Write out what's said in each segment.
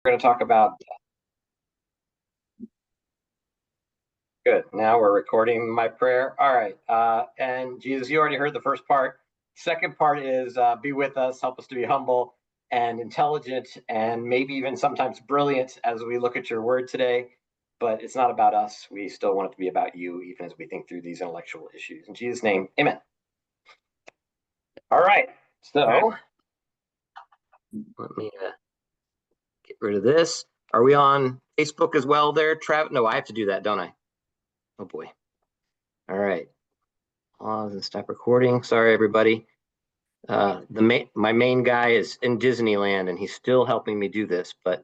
We're going to talk about. Good. Now we're recording my prayer. All right. And Jesus, you already heard the first part. Second part is be with us, help us to be humble and intelligent and maybe even sometimes brilliant as we look at your word today. But it's not about us. We still want it to be about you, even as we think through these intellectual issues. In Jesus' name, amen. All right. So let me get rid of this. Are we on Facebook as well there, Trav? No, I have to do that, don't I? Oh, boy. All right. Pause and stop recording. Sorry, everybody. My main guy is in Disneyland, and he's still helping me do this, but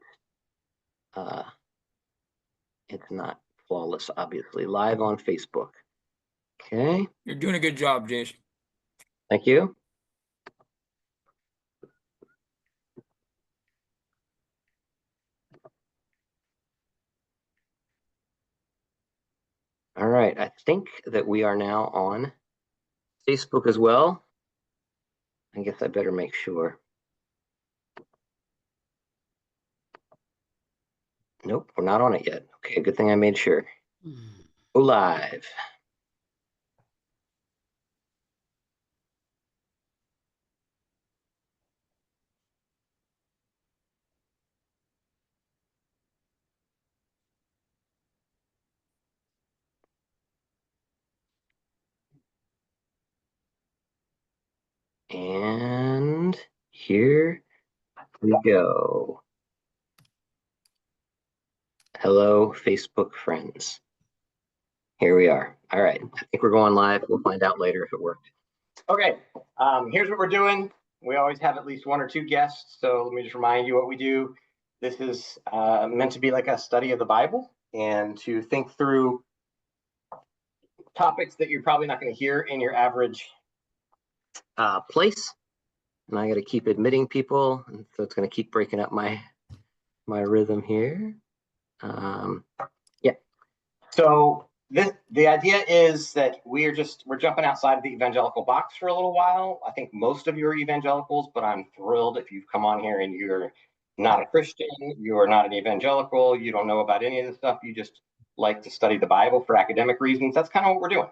it's not flawless, obviously. Live on Facebook. Okay. You're doing a good job, Jason. Thank you. All right. I think that we are now on Facebook as well. I guess I better make sure. Nope, we're not on it yet. Okay, good thing I made sure. Go live. And here we go. Hello, Facebook friends. Here we are. All right. I think we're going live. We'll find out later if it worked. Okay. Here's what we're doing. We always have at least one or two guests. So let me just remind you what we do. This is meant to be like a study of the Bible and to think through topics that you're probably not going to hear in your average place. And I got to keep admitting people. And so it's going to keep breaking up my rhythm here. Yeah. So the idea is that we're jumping outside of the evangelical box for a little while. I think most of you are evangelicals, but I'm thrilled if you've come on here and you're not a Christian, you are not an evangelical, you don't know about any of this stuff, you just like to study the Bible for academic reasons. That's kind of what we're doing.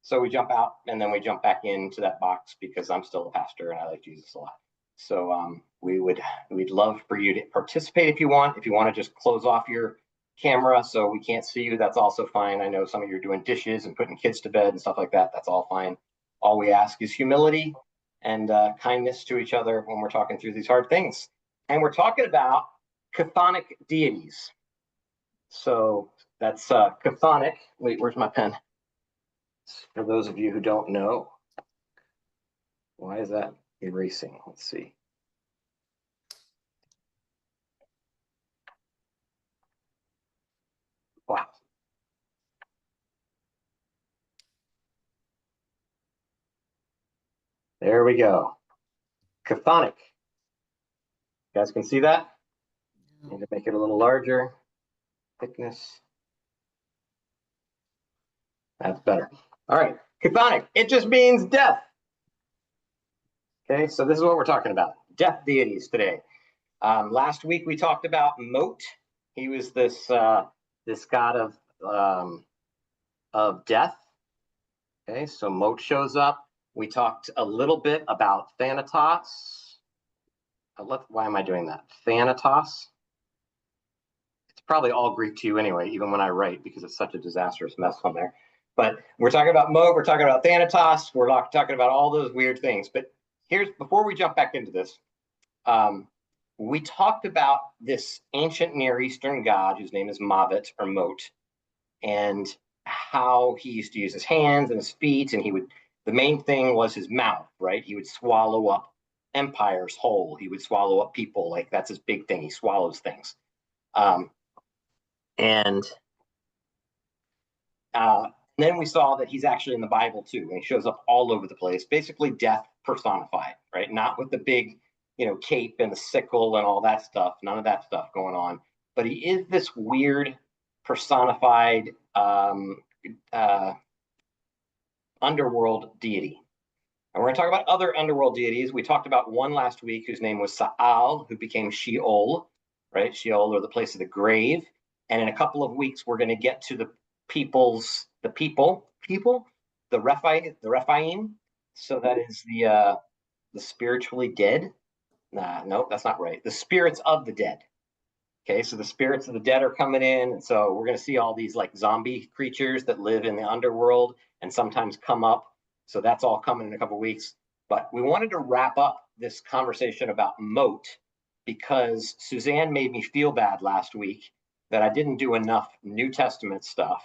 So we jump out and then we jump back into that box because I'm still a pastor and I like Jesus a lot. So we'd love for you to participate if you want. If you want to just close off your camera so we can't see you, that's also fine. I know some of you are doing dishes and putting kids to bed and stuff like that. That's all fine. All we ask is humility and kindness to each other when we're talking through these hard things. And we're talking about chthonic deities. So that's chthonic. Wait, where's my pen? For those of you who don't know, why is that erasing? Let's see. Wow. There we go. Chthonic. You guys can see that? Need to make it a little larger. Thickness. That's better. All right. Chthonic. It just means death. Okay, so this is what we're talking about. Death deities today. Last week we talked about Mot. He was this god of death. Okay, so Mot shows up. We talked a little bit about Thanatos. Why am I doing that? Thanatos. It's probably all Greek to you anyway, even when I write, because it's such a disastrous mess on there. But we're talking about Mot, we're talking about Thanatos, we're talking about all those weird things. But before we jump back into this, we talked about this ancient Near Eastern god whose name is Mavet or Mot, and how he used to use his hands and his feet, and the main thing was his mouth, right? He would swallow up empires whole. He would swallow up people. Like, that's his big thing. He swallows things. And then we saw that he's actually in the Bible too, and he shows up all over the place. Basically, death personified, right? Not with the big, cape and the sickle and all that stuff. None of that stuff going on. But he is this weird personified underworld deity. And we're going to talk about other underworld deities. We talked about one last week whose name was Sa'al, who became Sheol, right? Sheol, or the place of the grave. And in a couple of weeks, we're going to get to the Rephaim. So that is the spiritually dead. Nope, that's not right. The spirits of the dead. Okay, so the spirits of the dead are coming in, and so we're going to see all these like zombie creatures that live in the underworld and sometimes come up. So that's all coming in a couple of weeks. But we wanted to wrap up this conversation about moat because Suzanne made me feel bad last week that I didn't do enough New Testament stuff.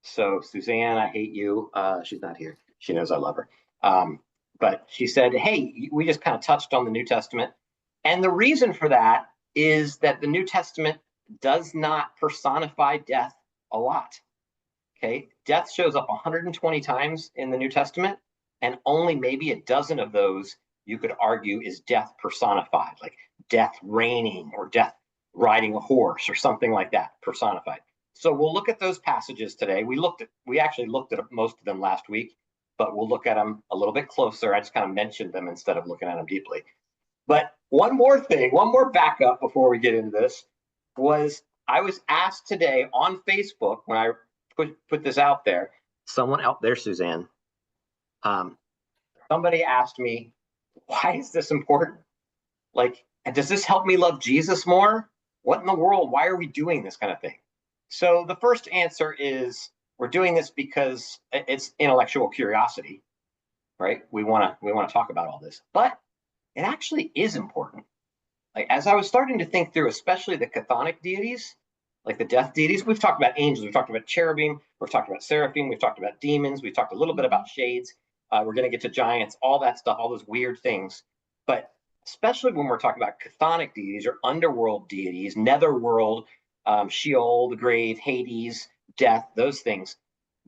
So Suzanne, I hate you. She's not here. She knows I love her. But she said, hey, we just kind of touched on the New Testament. And the reason for that is that the New Testament does not personify death a lot. Okay, death shows up 120 times in the New Testament, and only maybe a dozen of those you could argue is death personified, like death reigning or death riding a horse or something like that, personified. So we'll look at those passages today. We actually looked at most of them last week, but we'll look at them a little bit closer. I just kind of mentioned them instead of looking at them deeply. But one more backup before we get into this was I was asked today on Facebook when I put this out there. Someone out there, Suzanne, somebody asked me, why is this important? Like, does this help me love Jesus more? What in the world? Why are we doing this kind of thing? So the first answer is we're doing this because it's intellectual curiosity, right? We want to talk about all this, but it actually is important. Like, as I was starting to think through, especially the chthonic deities, like the death deities, we've talked about angels, we've talked about cherubim, we've talked about seraphim, we've talked about demons, we've talked a little bit about shades. We're going to get to giants, all that stuff, all those weird things. But especially when we're talking about chthonic deities or underworld deities, netherworld, Sheol, the grave, Hades, death, those things,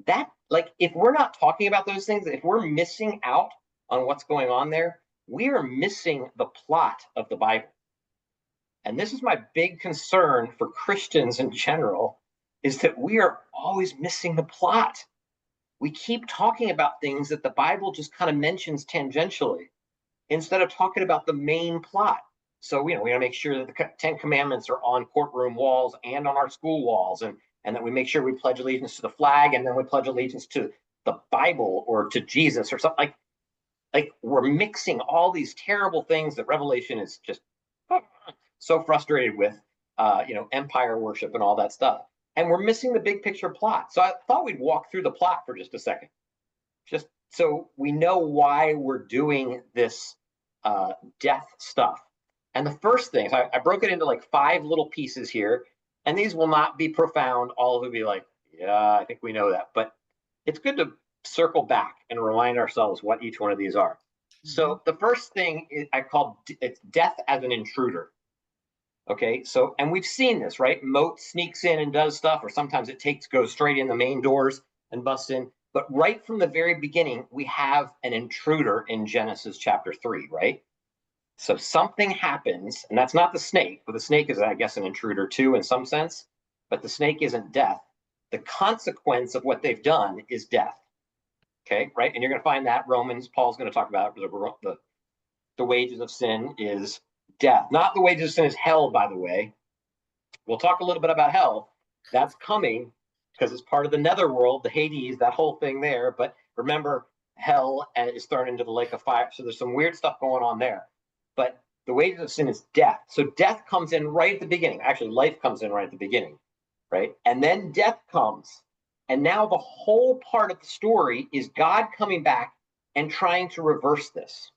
that, like, if we're not talking about those things, if we're missing out on what's going on there, we are missing the plot of the Bible. And this is my big concern for Christians in general, is that we are always missing the plot. We keep talking about things that the Bible just kind of mentions tangentially instead of talking about the main plot. So, we want to make sure that the 10 Commandments are on courtroom walls and on our school walls, and that we make sure we pledge allegiance to the flag, and then we pledge allegiance to the Bible or to Jesus or something. Like we're mixing all these terrible things that Revelation is just so frustrated with, empire worship and all that stuff. And we're missing the big picture plot. So I thought we'd walk through the plot for just a second, just so we know why we're doing this death stuff. And the first thing, so I broke it into like 5 little pieces here, and these will not be profound. All will be like, yeah, I think we know that. But it's good to circle back and remind ourselves what each one of these are. So the first thing I call it's death as an intruder. Okay, so, and we've seen this, right? Moat sneaks in and does stuff, or sometimes it goes straight in the main doors and busts in. But right from the very beginning, we have an intruder in Genesis chapter 3, right? So something happens, and that's not the snake, but the snake is, I guess, an intruder too in some sense, but the snake isn't death. The consequence of what they've done is death. Okay, right? And you're going to find that Paul's going to talk about the wages of sin is death. Not the wages of sin is hell, by the way. We'll talk a little bit about hell. That's coming because it's part of the netherworld, the Hades, that whole thing there. But remember, hell is thrown into the lake of fire. So there's some weird stuff going on there. But the wages of sin is death. So death comes in right at the beginning. Actually, life comes in right at the beginning, right? And then death comes. And now the whole part of the story is God coming back and trying to reverse this.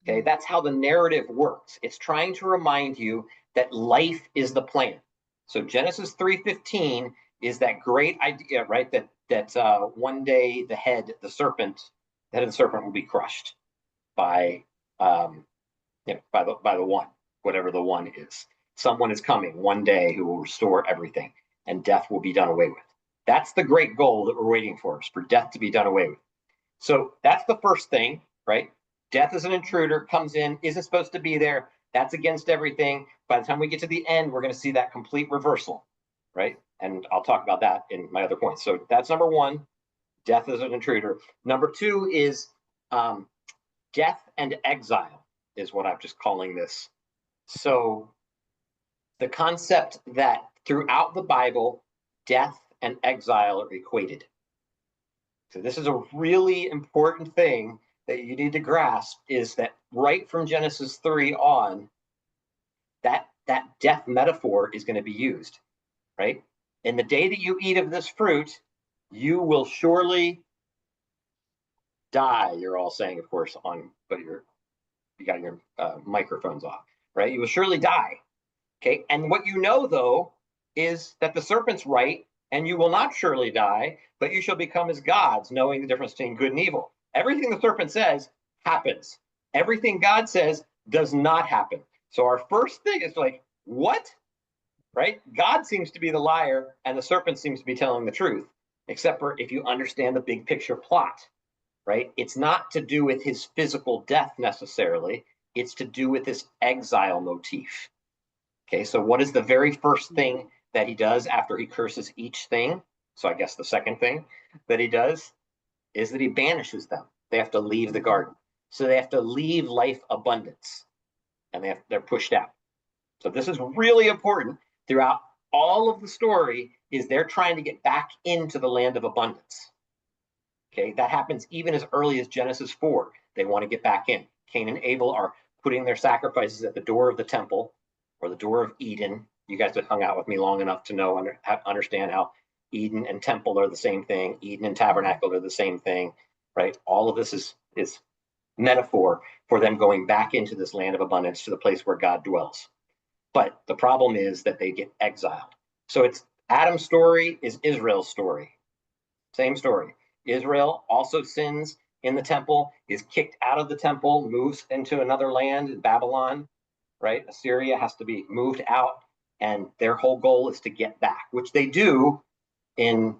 Okay, that's how the narrative works. It's trying to remind you that life is the plan. So Genesis 3:15 is that great idea, right? That one day the head of the serpent will be crushed by the one, whatever the one is. Someone is coming one day who will restore everything, and death will be done away with. That's the great goal that we're waiting for, is for death to be done away with. So that's the first thing, right? Death is an intruder, comes in, isn't supposed to be there. That's against everything. By the time we get to the end, we're going to see that complete reversal, right? And I'll talk about that in my other points. So that's number 1, death is an intruder. Number 2 is death and exile is what I'm just calling this. So the concept that throughout the Bible, death and exile are equated. So this is a really important thing that you need to grasp, is that right from Genesis 3 on, that death metaphor is going to be used, right? In the day that you eat of this fruit, you will surely die. You're all saying, of course, but you got your microphones off, right? You will surely die. Okay. And what you know, though, is that the serpent's right, and you will not surely die, but you shall become as gods, knowing the difference between good and evil. Everything the serpent says happens. Everything God says does not happen. So our first thing is like, what? Right? God seems to be the liar, and the serpent seems to be telling the truth, except for if you understand the big picture plot, right? It's not to do with his physical death necessarily. It's to do with this exile motif. Okay, so what is the very first thing that he does after he curses each thing? So I guess the second thing that he does is that he banishes them. They have to leave the garden. So they have to leave life abundance, and they're pushed out. So this is really important throughout all of the story, is they're trying to get back into the land of abundance. Okay, that happens even as early as Genesis 4. They want to get back in. Cain and Abel are putting their sacrifices at the door of the temple, or the door of Eden. You guys have hung out with me long enough to know, understand how Eden and temple are the same thing. Eden and tabernacle are the same thing, right? All of this is metaphor for them going back into this land of abundance, to the place where God dwells. But the problem is that they get exiled. So it's Adam's story is Israel's story. Same story. Israel also sins in the temple, is kicked out of the temple, moves into another land, Babylon, right? Assyria has to be moved out, and their whole goal is to get back, which they do in,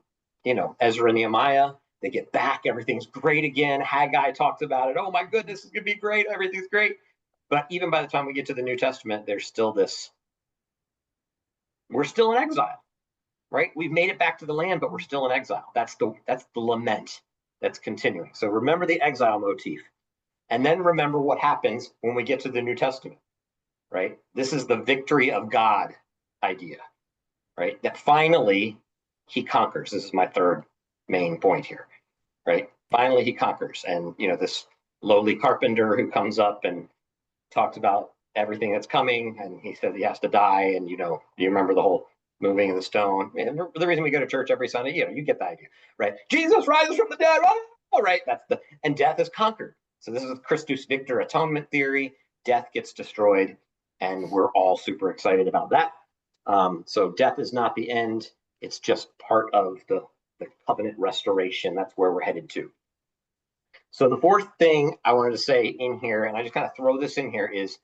Ezra and Nehemiah. They get back, everything's great again. Haggai talks about it. Oh my goodness, it's gonna be great, everything's great. But even by the time we get to the New Testament, there's still this, we're still in exile, right? We've made it back to the land, but we're still in exile. That's the lament that's continuing. So remember the exile motif, and then remember what happens when we get to the New Testament. Right? This is the victory of God idea, right? That finally he conquers. This is my third main point here, right? Finally he conquers. And, this lowly carpenter who comes up and talks about everything that's coming, and he says he has to die. And, do you remember the whole moving of the stone? And the reason we go to church every Sunday, you get the idea, right? Jesus rises from the dead. Oh, right. And death is conquered. So this is Christus Victor atonement theory. Death gets destroyed, and we're all super excited about that. So death is not the end. It's just part of the covenant restoration. That's where we're headed to. So the fourth thing I wanted to say in here, and I just kind of throw this in here, is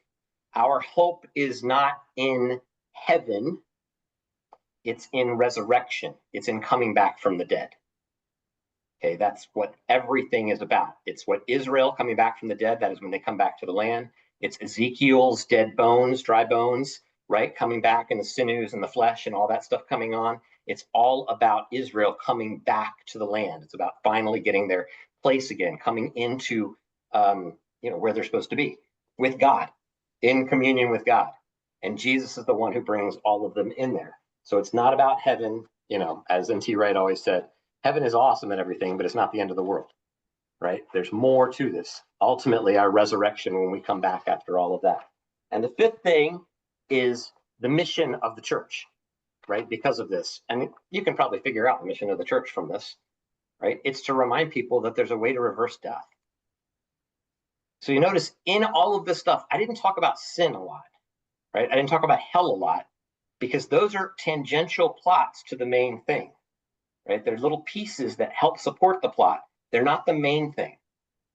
our hope is not in heaven. It's in resurrection. It's in coming back from the dead. Okay, that's what everything is about. It's what Israel coming back from the dead, that is when they come back to the land. It's Ezekiel's dead bones, dry bones, right? Coming back, and the sinews and the flesh and all that stuff coming on. It's all about Israel coming back to the land. It's about finally getting their place again, coming into, where they're supposed to be, with God, in communion with God. And Jesus is the one who brings all of them in there. So it's not about heaven, as N.T. Wright always said, heaven is awesome and everything, but it's not the end of the world, right? There's more to this. Ultimately, our resurrection when we come back after all of that. And the fifth thing is the mission of the church, right? Because of this. And you can probably figure out the mission of the church from this, right? It's to remind people that there's a way to reverse death. So you notice in all of this stuff, I didn't talk about sin a lot, right? I didn't talk about hell a lot, because those are tangential plots to the main thing, right? They're little pieces that help support the plot. They're not the main thing.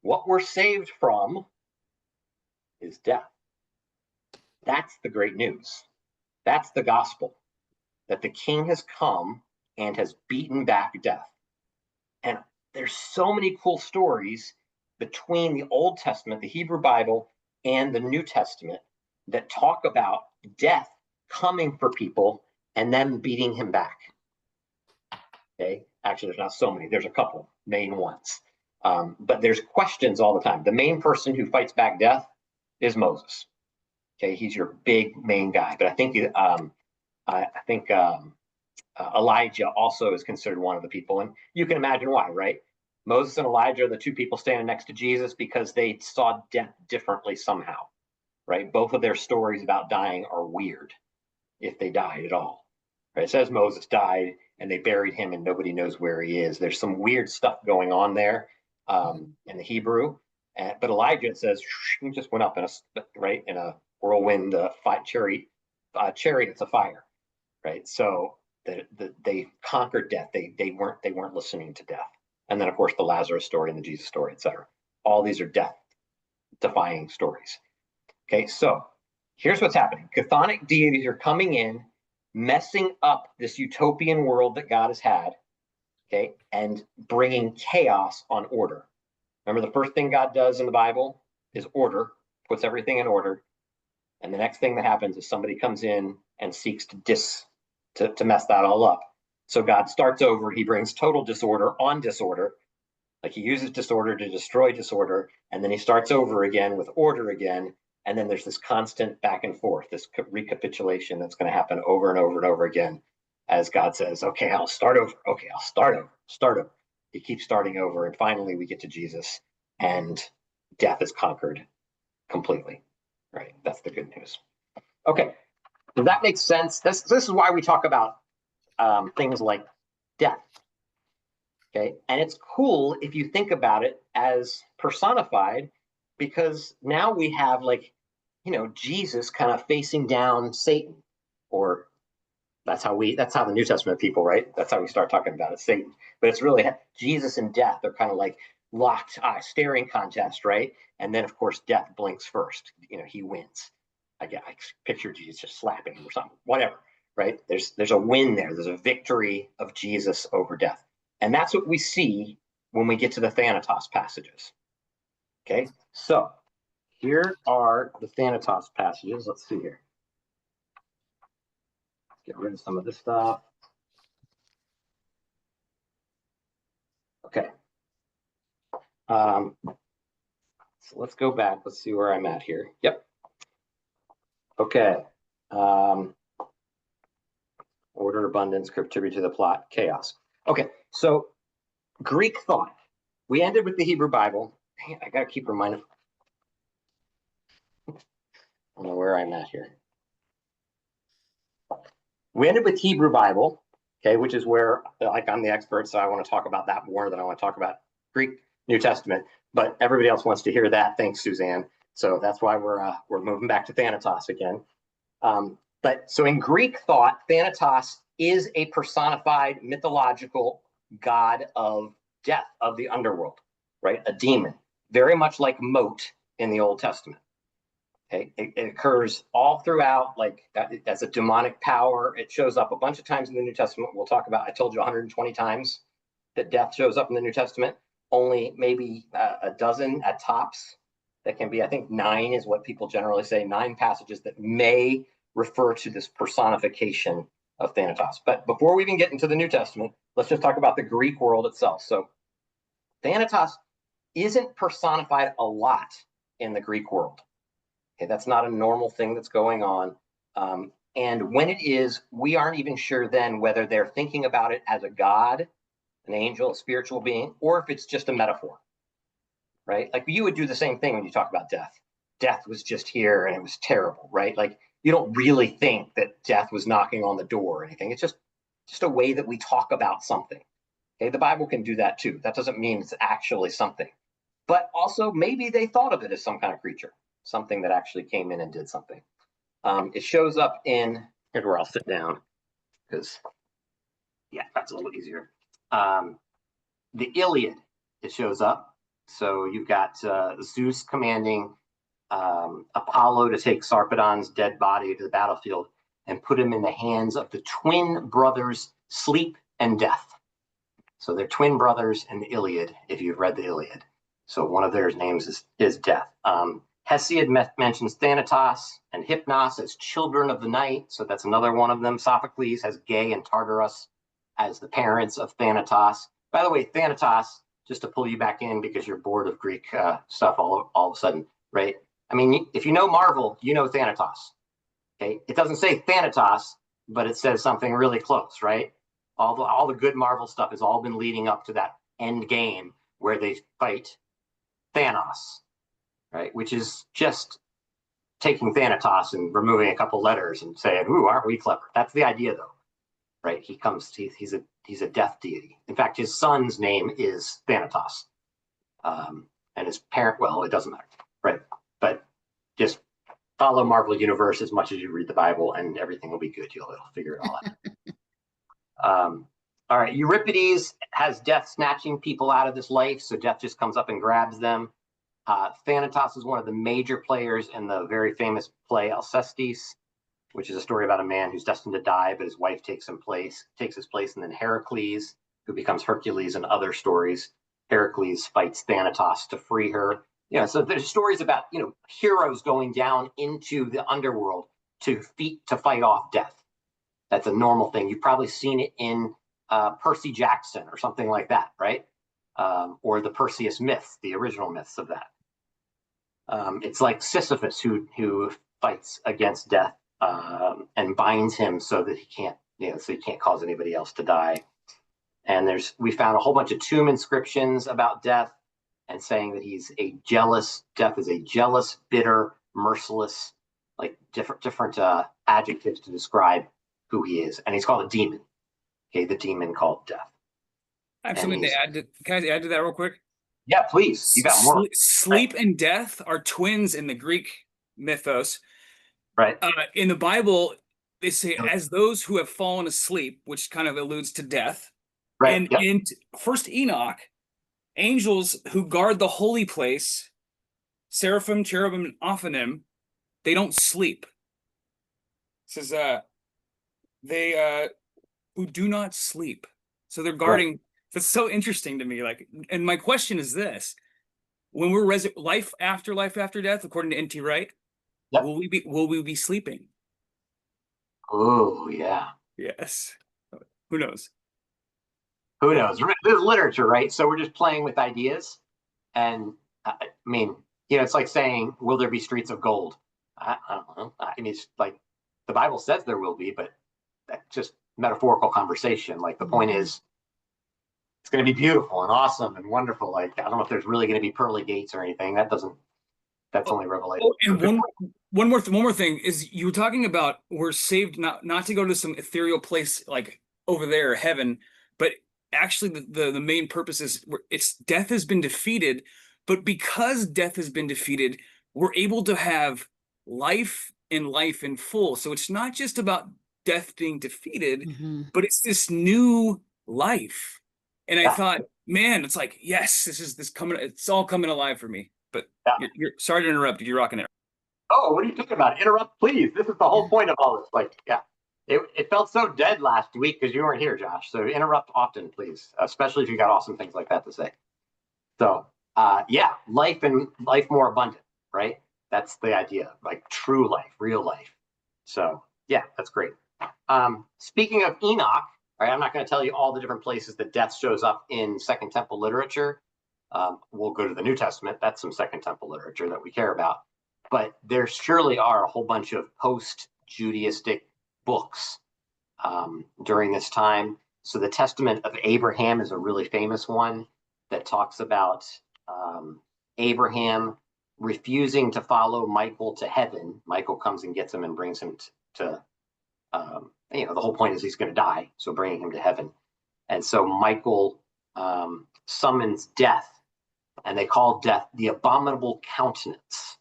What we're saved from is death. That's the great news. That's the gospel, that the king has come and has beaten back death. And there's so many cool stories between the Old Testament, the Hebrew Bible, and the New Testament that talk about death coming for people and then beating him back. Okay, actually, there's not so many. There's a couple main ones, but there's questions all the time. The main person who fights back death is Moses. Okay, he's your big main guy. But I think Elijah also is considered one of the people, and you can imagine why, right? Moses and Elijah are the two people standing next to Jesus because they saw death differently somehow, right? Both of their stories about dying are weird, if they died at all. Right? It says Moses died and they buried him and nobody knows where he is. There's some weird stuff going on there in the Hebrew. But Elijah, it says, he just went up in a whirlwind chariots of fire, right? So they conquered death. They weren't listening to death. And then of course the Lazarus story and the Jesus story, etc. All these are death defying stories. Okay, so here's what's happening. Chthonic deities are coming in, messing up this utopian world that God has had, okay, and bringing chaos on order. Remember, the first thing God does in the Bible is order, puts everything in order. And the next thing that happens is somebody comes in and seeks to mess that all up. So God starts over. He brings total disorder on disorder. Like he uses disorder to destroy disorder. And then he starts over again with order again. And then there's this constant back and forth, this recapitulation that's going to happen over and over and over again as God says, okay, I'll start over. Okay, I'll start over. He keeps starting over. And finally we get to Jesus and death is conquered completely. Right? That's the good news. Okay. Does that make sense? This is why we talk about things like death. Okay. And it's cool if you think about it as personified, because now we have Jesus kind of facing down Satan, or that's how the New Testament people, right? That's how we start talking about it, Satan. But it's really Jesus and death. They're kind of like locked staring contest, right? And then of course death blinks first. He wins. I picture Jesus just slapping him or something, whatever, right? There's a win there. There's a victory of Jesus over death. And that's what we see when we get to the Thanatos passages. Okay, so here are the Thanatos passages. Let's see here. Get rid of some of this stuff. Okay. So let's go back. Let's see where I'm at here. Yep. Okay. Order, abundance, contribute to the plot, chaos. Okay, so Greek thought. We ended with the Hebrew Bible. I got to keep reminding. I don't know where I'm at here. We ended with Hebrew Bible, okay, which is where, I'm the expert, so I want to talk about that more than I want to talk about Greek New Testament. But everybody else wants to hear that. Thanks, Suzanne. So that's why we're moving back to Thanatos again. But so in Greek thought, Thanatos is a personified mythological god of death, of the underworld, right? A demon, very much like Mot in the Old Testament. Okay, it occurs all throughout, as a demonic power. It shows up a bunch of times in the New Testament. We'll talk about. I told you 120 times that death shows up in the New Testament. Only maybe a dozen at tops. That can be, I think 9 is what people generally say. 9 passages that may refer to this personification of Thanatos. But before we even get into the New Testament, let's just talk about the Greek world itself. So Thanatos isn't personified a lot in the Greek world. Okay, that's not a normal thing that's going on. And when it is, we aren't even sure then whether they're thinking about it as a god, an angel, a spiritual being, or if it's just a metaphor, right? Like you would do the same thing when you talk about death. Death was just here and it was terrible, right? Like you don't really think that death was knocking on the door or anything. It's just a way that we talk about something. Okay, the Bible can do that too. That doesn't mean it's actually something. But also maybe they thought of it as some kind of creature, something that actually came in and did something. It shows up in, here's where I'll sit down, because, yeah, that's a little easier. The Iliad, it shows up. So you've got Zeus commanding Apollo to take Sarpedon's dead body to the battlefield and put him in the hands of the twin brothers, Sleep and Death. So they're twin brothers in the Iliad, if you've read the Iliad. So one of their names is Death. Hesiod mentions Thanatos and Hypnos as children of the night. So that's another one of them. Sophocles has Gay and Tartarus as the parents of Thanatos. By the way, Thanatos, just to pull you back in because you're bored of Greek stuff all of a sudden, right? I mean, if you know Marvel, you know Thanatos. Okay, it doesn't say Thanatos, but it says something really close, right? All the good Marvel stuff has all been leading up to that end game where they fight Thanos, right? Which is just taking Thanatos and removing a couple letters and saying, "Ooh, aren't we clever?" That's the idea, though, right? He's a death deity. In fact, his son's name is Thanatos, and his parent. Well, it doesn't matter, right? But just follow Marvel Universe as much as you read the Bible, and everything will be good. You'll figure it all out. All right, Euripides has death snatching people out of this life, so death just comes up and grabs them. Thanatos is one of the major players in the very famous play Alcestis, which is a story about a man who's destined to die, but his wife takes his place, and then Heracles, who becomes Hercules in other stories. Heracles fights Thanatos to free her. So there's stories about heroes going down into the underworld to fight off death. That's a normal thing. You've probably seen it in Percy Jackson or something like that, right? Or the Perseus myths, the original myths of that. It's like Sisyphus who fights against death and binds him so that he can't cause anybody else to die. And we found a whole bunch of tomb inscriptions about death and saying that death is a jealous, bitter, merciless, like different adjectives to describe who he is. And he's called a demon. Okay, the demon called death. I have something to add. Can I add to that real quick? Yeah, please. You got more. Sleep and death are twins in the Greek mythos. Right. In the Bible, they say as those who have fallen asleep, which kind of alludes to death. Right. And in First Enoch, angels who guard the holy place, seraphim, cherubim, and aphonim, they don't sleep. It says they who do not sleep. So they're guarding. Right. That's so interesting to me. And my question is this: when we're life after death, according to N.T. Wright, yep. will we be sleeping? Oh yeah. Yes. Who knows? Who knows? There's literature, right? So we're just playing with ideas, and I mean, it's like saying, "Will there be streets of gold?" I don't know. I mean, it's like the Bible says there will be, but that's just metaphorical conversation. Like the point is, it's going to be beautiful and awesome and wonderful. Like I don't know if there's really going to be pearly gates or anything. That's only revelation. And one more thing is you were talking about we're saved not to go to some ethereal place like over there, heaven, but actually the main purpose is it's death has been defeated, but because death has been defeated, we're able to have life and life in full. So it's not just about death being defeated, but it's this new life. And I thought, man, it's like, yes, this coming, it's all coming alive for me. But you're sorry to interrupt. You're rocking it. Oh, what are you talking about? Interrupt, please. This is the whole point of all this. Like, yeah, it felt so dead last week because you weren't here, Josh. So interrupt often, please, especially if you got awesome things like that to say. So, yeah, life and life more abundant, right? That's the idea, like true life, real life. So, yeah, that's great. Speaking of Enoch, right, I'm not going to tell you all the different places that death shows up in Second Temple literature. We'll go to the New Testament. That's some Second Temple literature that we care about. But there surely are a whole bunch of post-Judaistic books during this time. So the Testament of Abraham is a really famous one that talks about Abraham refusing to follow Michael to heaven. Michael comes and gets him and brings him to the whole point is he's going to die, so bringing him to heaven. And so Michael summons death, and they call death the abominable countenance.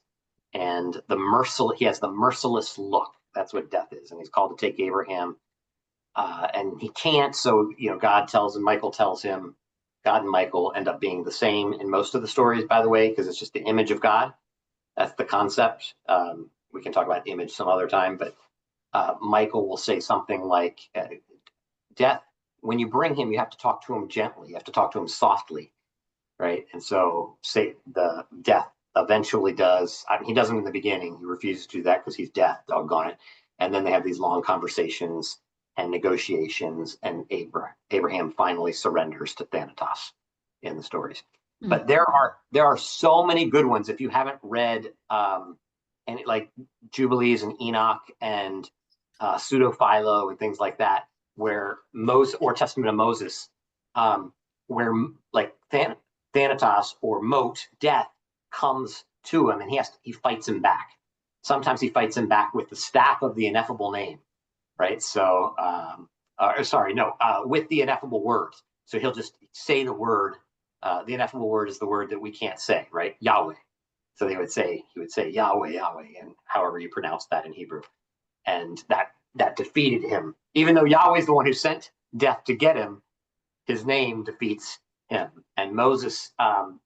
And he has the merciless look. That's what death is. And he's called to take Abraham. And he can't. So, God tells him, Michael tells him, God and Michael end up being the same in most of the stories, by the way, because it's just the image of God. That's the concept. We can talk about image some other time, but Michael will say something like, death, when you bring him, you have to talk to him gently. You have to talk to him softly, right? And so say the death eventually does. He doesn't in the beginning. He refuses to do that because he's death, doggone it. And then they have these long conversations and negotiations, and Abraham finally surrenders to Thanatos in the stories. But there are so many good ones. If you haven't read and like Jubilees and Enoch and Pseudo Philo and things like that, where Moses or Testament of Moses, where like Thanatos or Moat, death, comes to him and he fights him back. Sometimes he fights him back with the staff of the ineffable name, right? So, with the ineffable words. So he'll just say the word. The ineffable word is the word that we can't say, right? Yahweh. So he would say Yahweh, Yahweh, and however you pronounce that in Hebrew. And that defeated him. Even though Yahweh is the one who sent death to get him, his name defeats him. And Moses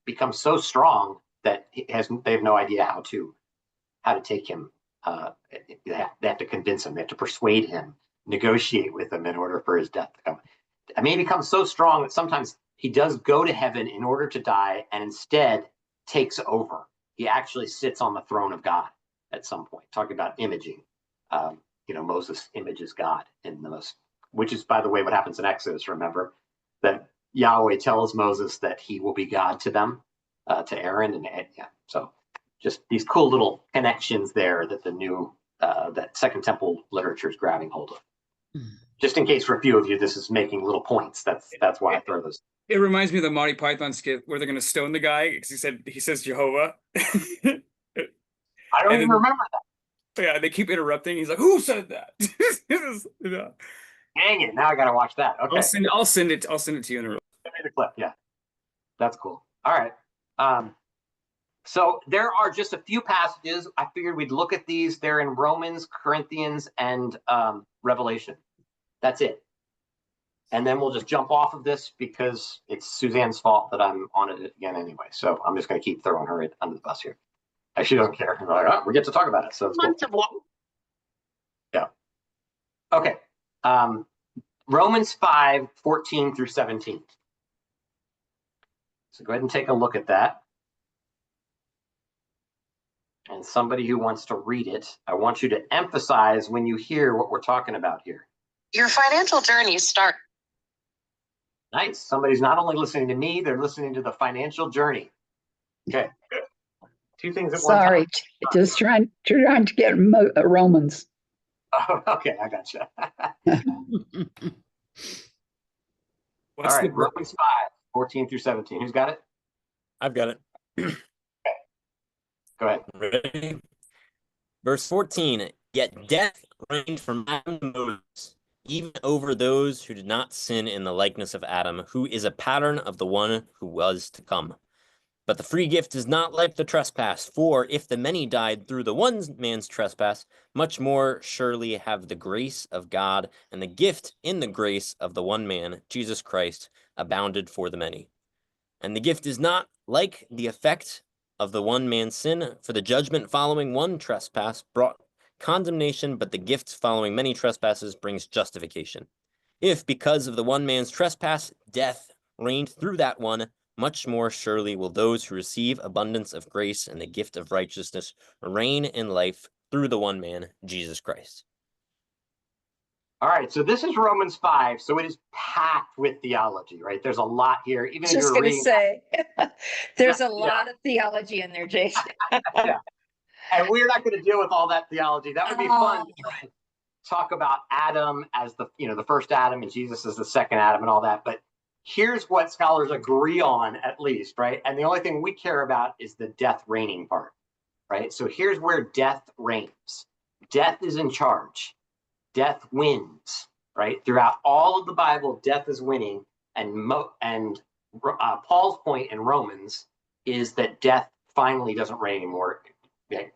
becomes so strong that they have no idea how to take him. They have to convince him. They have to persuade him, negotiate with him in order for his death to come. I mean, he becomes so strong that sometimes he does go to heaven in order to die and instead takes over. He actually sits on the throne of God at some point. Talking about imaging. Moses images God in the most, which is, by the way, what happens in Exodus. Remember that Yahweh tells Moses that he will be God to them, to Aaron, and yeah. So just these cool little connections there that the new that Second Temple literature is grabbing hold of. Just in case for a few of you, this is making little points. That's why I throw those. It reminds me of the Monty Python skit where they're going to stone the guy because he says Jehovah. I don't even remember that. Yeah, they keep interrupting. He's like, "Who said that?" Dang it! Now I gotta watch that. Okay, I'll send it to you in a. Send me the clip. Yeah, that's cool. All right. So there are just a few passages. I figured we'd look at these. They're in Romans, Corinthians, and Revelation. That's it. And then we'll just jump off of this because it's Suzanne's fault that I'm on it again anyway. So I'm just going to keep throwing her under the bus here. She doesn't care. Like, oh, we get to talk about it. So it's cool. Yeah. Okay. Romans 5:14 through 17. So go ahead and take a look at that. And somebody who wants to read it, I want you to emphasize when you hear what we're talking about here. Your financial journey starts. Nice. Somebody's not only listening to me, they're listening to the financial journey. Okay. Good. Two things at one time. Sorry, just trying to get Romans. Oh, okay, I gotcha. All right, Romans 5:14 through 17. Who's got it? I've got it. Okay. Go ahead. Ready? Verse 14. Yet death reigned from Adam to Moses, even over those who did not sin in the likeness of Adam, who is a pattern of the one who was to come. But the free gift is not like the trespass, for if the many died through the one man's trespass, much more surely have the grace of God and the gift in the grace of the one man, Jesus Christ, abounded for the many. And the gift is not like the effect of the one man's sin, for the judgment following one trespass brought condemnation, but the gift following many trespasses brings justification. If, because of the one man's trespass, death reigned through that one, much more surely will those who receive abundance of grace and the gift of righteousness reign in life through the one man, Jesus Christ. All right, so this is Romans 5, so it is packed with theology, right? There's a lot here. Even if Just you're going to reading, say, there's a lot of theology in there, Jason. yeah. And we're not going to deal with all that theology. That would be fun to talk about Adam as the first Adam and Jesus as the second Adam and all that. But here's what scholars agree on, at least, right? And the only thing we care about is the death reigning part, right? So here's where death reigns. Death is in charge. Death wins, right? Throughout all of the Bible, death is winning. And Paul's point in Romans is that death finally doesn't reign anymore.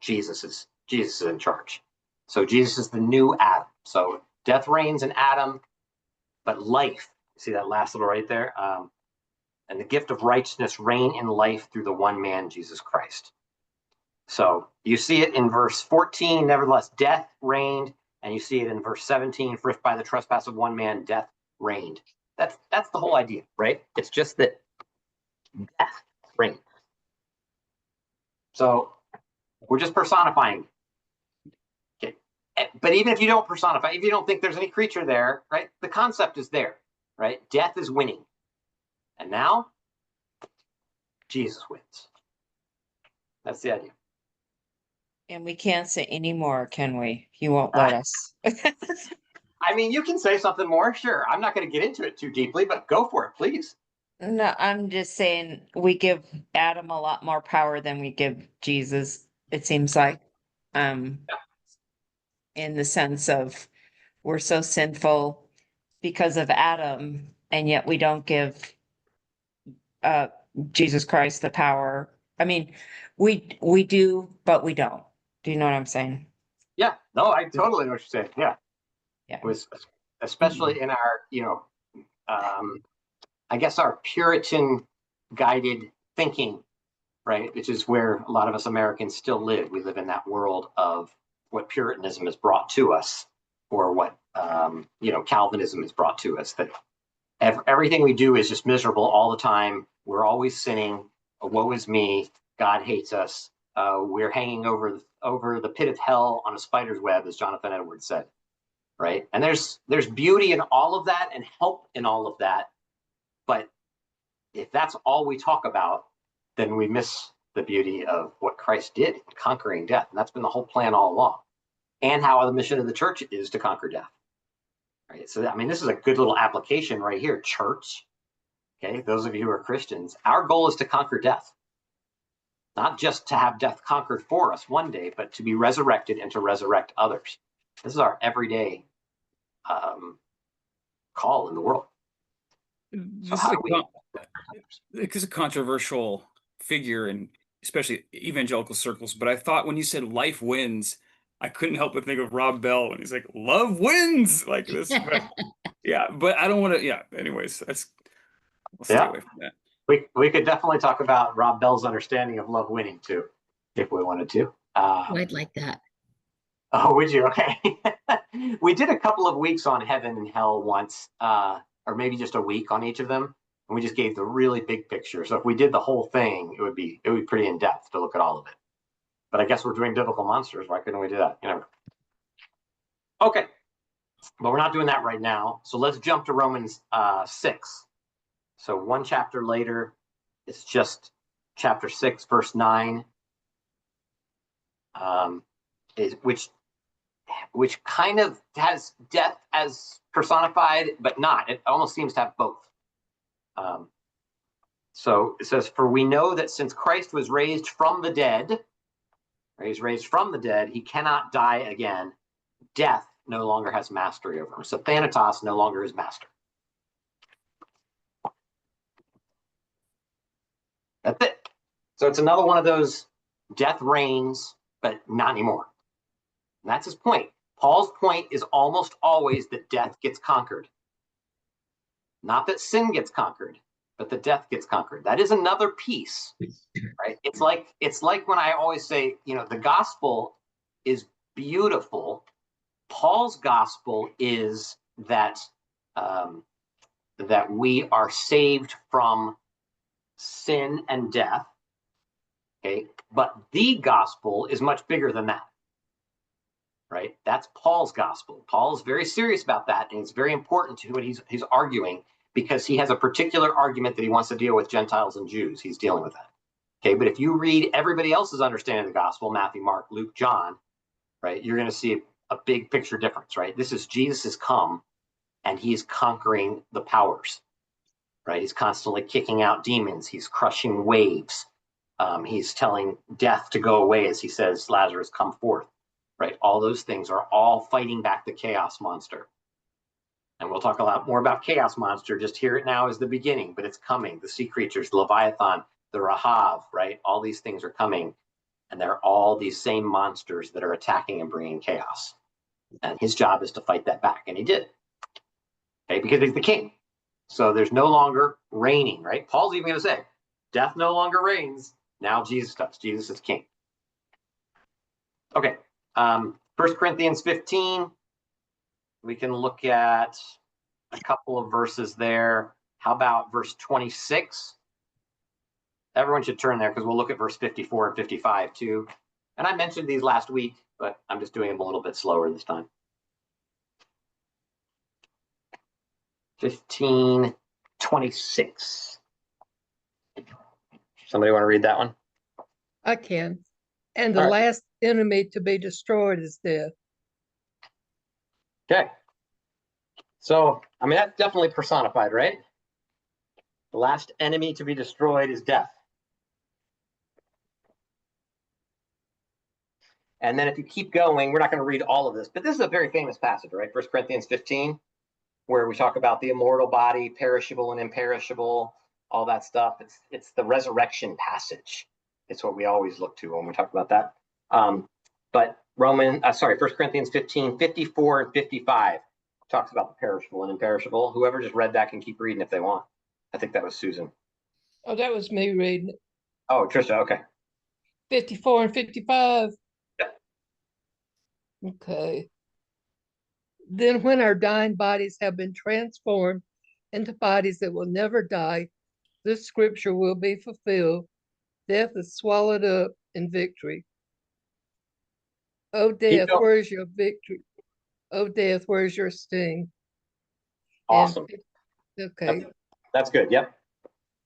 Jesus is in charge. So Jesus is the new Adam. So death reigns in Adam, but life, see that last little right there? And the gift of righteousness reign in life through the one man, Jesus Christ. So you see it in verse 14, nevertheless, death reigned. And you see it in verse 17, for if by the trespass of one man, death reigned. That's the whole idea, right? It's just that death reigns. So we're just personifying. Okay. But even if you don't personify, if you don't think there's any creature there, right? The concept is there, right? Death is winning. And now Jesus wins. That's the idea. And we can't say any more, can we? You won't let us. I mean, you can say something more, sure. I'm not going to get into it too deeply, but go for it, please. No, I'm just saying we give Adam a lot more power than we give Jesus, it seems like. Um, in the sense of we're so sinful because of Adam, and yet we don't give uh Jesus Christ the power. I mean, we do, but we don't. Do you know what I'm saying? Yeah, no, I totally know what you're saying. Yeah. Yeah. It was especially in our, I guess our Puritan guided thinking, right? Which is where a lot of us Americans still live. We live in that world of what Puritanism has brought to us, or what Calvinism has brought to us. That everything we do is just miserable all the time. We're always sinning. Woe is me. God hates us. We're hanging over the pit of hell on a spider's web, as Jonathan Edwards said. Right? And there's beauty in all of that and help in all of that. But if that's all we talk about, then we miss the beauty of what Christ did in conquering death. And that's been the whole plan all along. And how the mission of the church is to conquer death. Right? So, I mean, this is a good little application right here, church. Okay, those of you who are Christians, our goal is to conquer death. Not just to have death conquered for us one day, but to be resurrected and to resurrect others. This is our everyday call in the world. This is a controversial figure, and especially evangelical circles. But I thought when you said life wins, I couldn't help but think of Rob Bell when he's like, "Love wins," like this. But, yeah, but I don't want to. Yeah. Anyways, we'll stay away from that. We could definitely talk about Rob Bell's understanding of love winning too, if we wanted to. I'd like that. Oh, would you? Okay. We did a couple of weeks on heaven and hell once, or maybe just a week on each of them, and we just gave the really big picture. So if we did the whole thing, it would be pretty in depth to look at all of it. But I guess we're doing biblical monsters. Why couldn't we do that? Okay, but we're not doing that right now. So let's jump to Romans 6. So one chapter later, it's just chapter 6, verse 9, which kind of has death as personified, but not. It almost seems to have both. So it says, "For we know that since Christ was raised from the dead," he's raised from the dead, he cannot die again. Death no longer has mastery over him. So Thanatos no longer is master. That's it. So it's another one of those death reigns, but not anymore. And that's his point. Paul's point is almost always that death gets conquered. Not that sin gets conquered, but that death gets conquered. That is another piece, right? It's like when I always say, the gospel is beautiful. Paul's gospel is that that we are saved from sin and death. Okay, but the gospel is much bigger than that. Right? That's Paul's gospel. Paul is very serious about that, and it's very important to what he's arguing, because he has a particular argument that he wants to deal with Gentiles and Jews. He's dealing with that. Okay, but if you read everybody else's understanding of the gospel, Matthew, Mark, Luke, John, right, you're going to see a big picture difference, right? This is Jesus has come, and he's conquering the powers, right? He's constantly kicking out demons. He's crushing waves. He's telling death to go away as he says, Lazarus, come forth. Right, all those things are all fighting back the chaos monster. And we'll talk a lot more about chaos monster. Just hear it now as the beginning, but it's coming. The sea creatures, the Leviathan, the Rahav, right? All these things are coming, and they're all these same monsters that are attacking and bringing chaos. And his job is to fight that back, and he did. Okay, because he's the king. So there's no longer reigning, right? Paul's even going to say, death no longer reigns. Now Jesus does. Jesus is king. Okay. 1 Corinthians 15, we can look at a couple of verses there. How about verse 26? Everyone should turn there because we'll look at verse 54 and 55 too. And I mentioned these last week, but I'm just doing them a little bit slower this time. 15:26. Somebody want to read that one? I can. And the All right. last enemy to be destroyed is death. Okay. So, I mean, that's definitely personified, right? The last enemy to be destroyed is death. And then if you keep going, we're not going to read all of this, but this is a very famous passage, right? 1 Corinthians 15, where we talk about the immortal body, perishable and imperishable, all that stuff. It's the resurrection passage. It's what we always look to when we talk about that. But 1 Corinthians 15, 54 and 55 talks about the perishable and imperishable. Whoever just read that can keep reading if they want. I think that was Susan. Oh, that was me reading it. Oh, Trisha, okay. 54 and 55. Yep. Okay. Then when our dying bodies have been transformed into bodies that will never die, this scripture will be fulfilled. Death is swallowed up in victory. Oh, death, where is your victory? Oh, death, where's your sting? Awesome. Okay. That's good. Yep.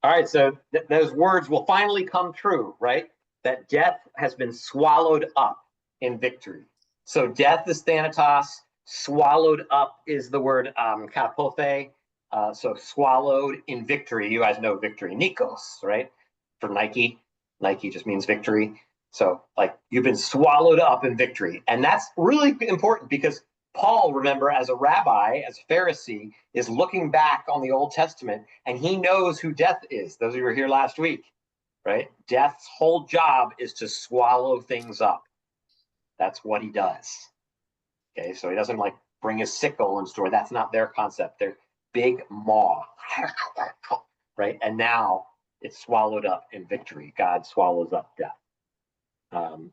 All right. So those words will finally come true, right? That death has been swallowed up in victory. So death is Thanatos. Swallowed up is the word katapothe. So swallowed in victory. You guys know victory. Nikos, right? For Nike. Nike just means victory. So like you've been swallowed up in victory. And that's really important because Paul, remember, as a rabbi, as a Pharisee, is looking back on the Old Testament, and he knows who death is. Those of you who were here last week, right? Death's whole job is to swallow things up. That's what he does. Okay, so he doesn't like bring his sickle and store. That's not their concept. They're big maw, right? And now it's swallowed up in victory. God swallows up death.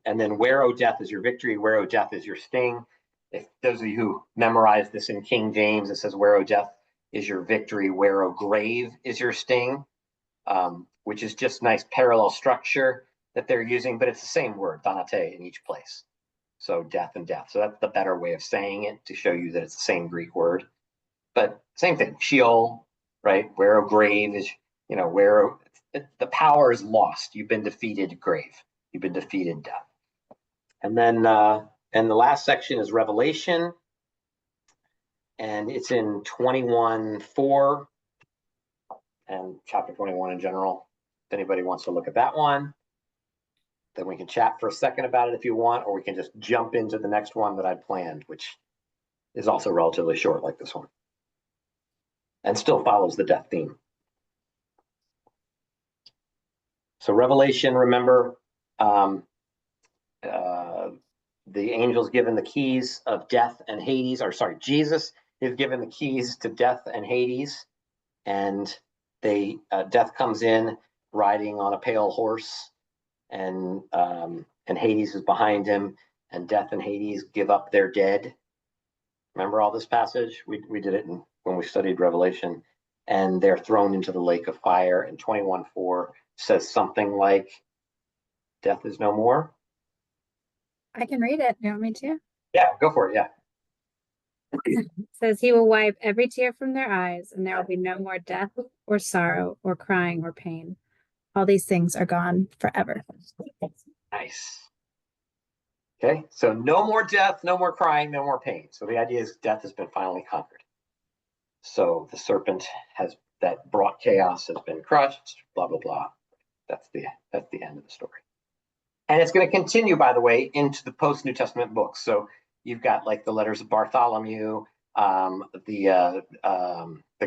And then where, O death, is your victory? Where, O death, is your sting? If those of you who memorized this in King James, it says, where, O death, is your victory? Where, O grave, is your sting? Which is just nice parallel structure that they're using, but it's the same word, Thanate, in each place. So death and death. So that's the better way of saying it to show you that it's the same Greek word. But same thing, Sheol, right? Where, O grave, is, where the power is lost. You've been defeated, grave. You've been defeated, death. And then and the last section is Revelation, and it's in 21:4 and chapter 21 in general. If anybody wants to look at that one, then we can chat for a second about it if you want, or we can just jump into the next one that I planned, which is also relatively short like this one, and still follows the death theme. So Revelation, remember, the angel's given the keys of death and Hades, or sorry, Jesus is given the keys to death and Hades, and death comes in riding on a pale horse, and Hades is behind him, and death and Hades give up their dead. Remember all this passage? We did it when we studied Revelation, and they're thrown into the lake of fire. And 21:4 says something like, "Death is no more." I can read it. You want me to? Yeah, go for it. Yeah. It says he will wipe every tear from their eyes, and there will be no more death or sorrow or crying or pain. All these things are gone forever. Nice. Okay, so no more death, no more crying, no more pain. So the idea is death has been finally conquered. So the serpent that brought chaos has been crushed, blah, blah, blah. That's the end of the story. And it's going to continue, by the way, into the post-New Testament books. So you've got like the letters of Bartholomew, the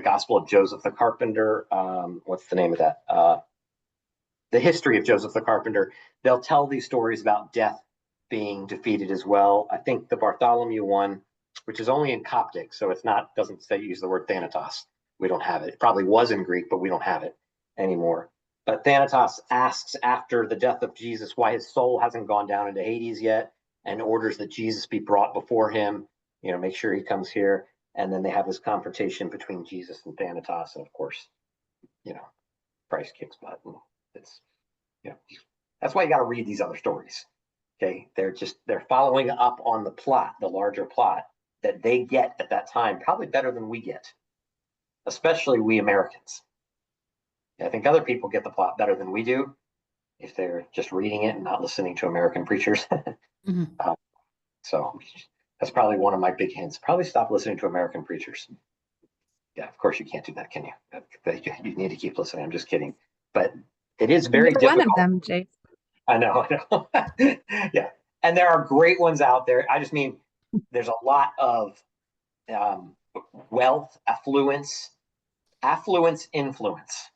Gospel of Joseph the Carpenter. What's the name of that? The history of Joseph the Carpenter. They'll tell these stories about death being defeated as well. I think the Bartholomew one, which is only in Coptic, so doesn't use the word Thanatos. We don't have it. It probably was in Greek, but we don't have it anymore. But Thanatos asks after the death of Jesus why his soul hasn't gone down into Hades yet, and orders that Jesus be brought before him, make sure he comes here. And then they have this confrontation between Jesus and Thanatos. And of course, Christ kicks butt. And it's, that's why you got to read these other stories. Okay. They're following up on the plot, the larger plot that they get at that time, probably better than we get, especially we Americans. I think other people get the plot better than we do, if they're just reading it and not listening to American preachers. Mhm. So that's probably one of my big hints. Probably stop listening to American preachers. Yeah, of course you can't do that, can you? You need to keep listening. I'm just kidding. But it is very You're one of difficult. them, Jay. I know. Yeah. And there are great ones out there. I just mean there's a lot of wealth, affluence, influence,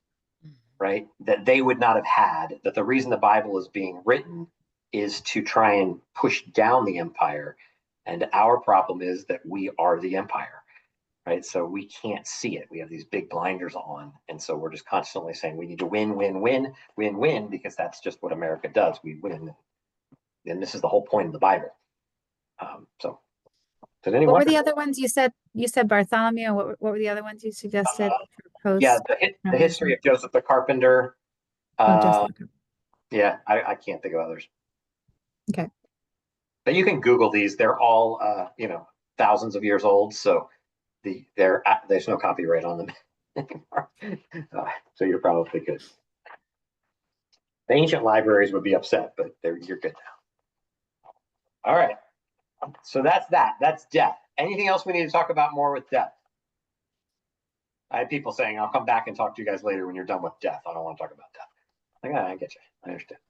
right? That they would not have had. That the reason the Bible is being written is to try and push down the empire. And our problem is that we are the empire, right? So we can't see it. We have these big blinders on. And so we're just constantly saying we need to win, win, win, win, win, because that's just what America does. We win. And this is the whole point of the Bible. So did anyone? What were the other ones you said? You said Bartholomew. What were the other ones you suggested for Yeah, post? the history of Joseph the Carpenter. Oh, just Yeah, I can't think of others. okay. But you can Google these. They're all, thousands of years old. So there's no copyright on them anymore. So you're probably good. The ancient libraries would be upset, but you're good now. All right. So that's that. That's death. Anything else we need to talk about more with death? I had people saying, I'll come back and talk to you guys later when you're done with death. I don't want to talk about death. I get you. I understand.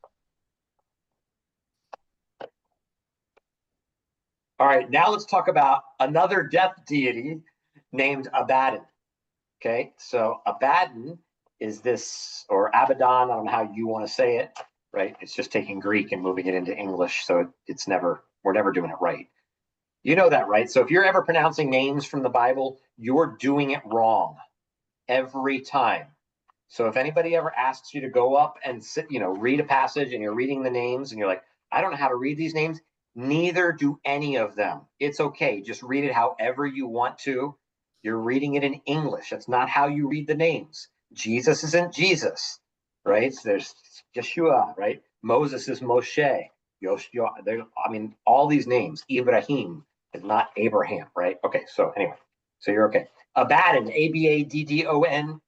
All right, now let's talk about another death deity named Abaddon. Okay, so Abaddon is this, or Abaddon, I don't know how you want to say it, right? It's just taking Greek and moving it into English, so we're never doing it right. You know that, right? So if you're ever pronouncing names from the Bible, you're doing it wrong every time. So if anybody ever asks you to go up and sit, read a passage and you're reading the names and you're like, I don't know how to read these names, neither do any of them. It's okay. Just read it however you want to. You're reading it in English. That's not how you read the names. Jesus isn't Jesus, right? So there's Yeshua, right? Moses is Moshe. All these names. Ibrahim is not Abraham, right? Okay, so anyway, so you're okay. Abaddon, Abaddon.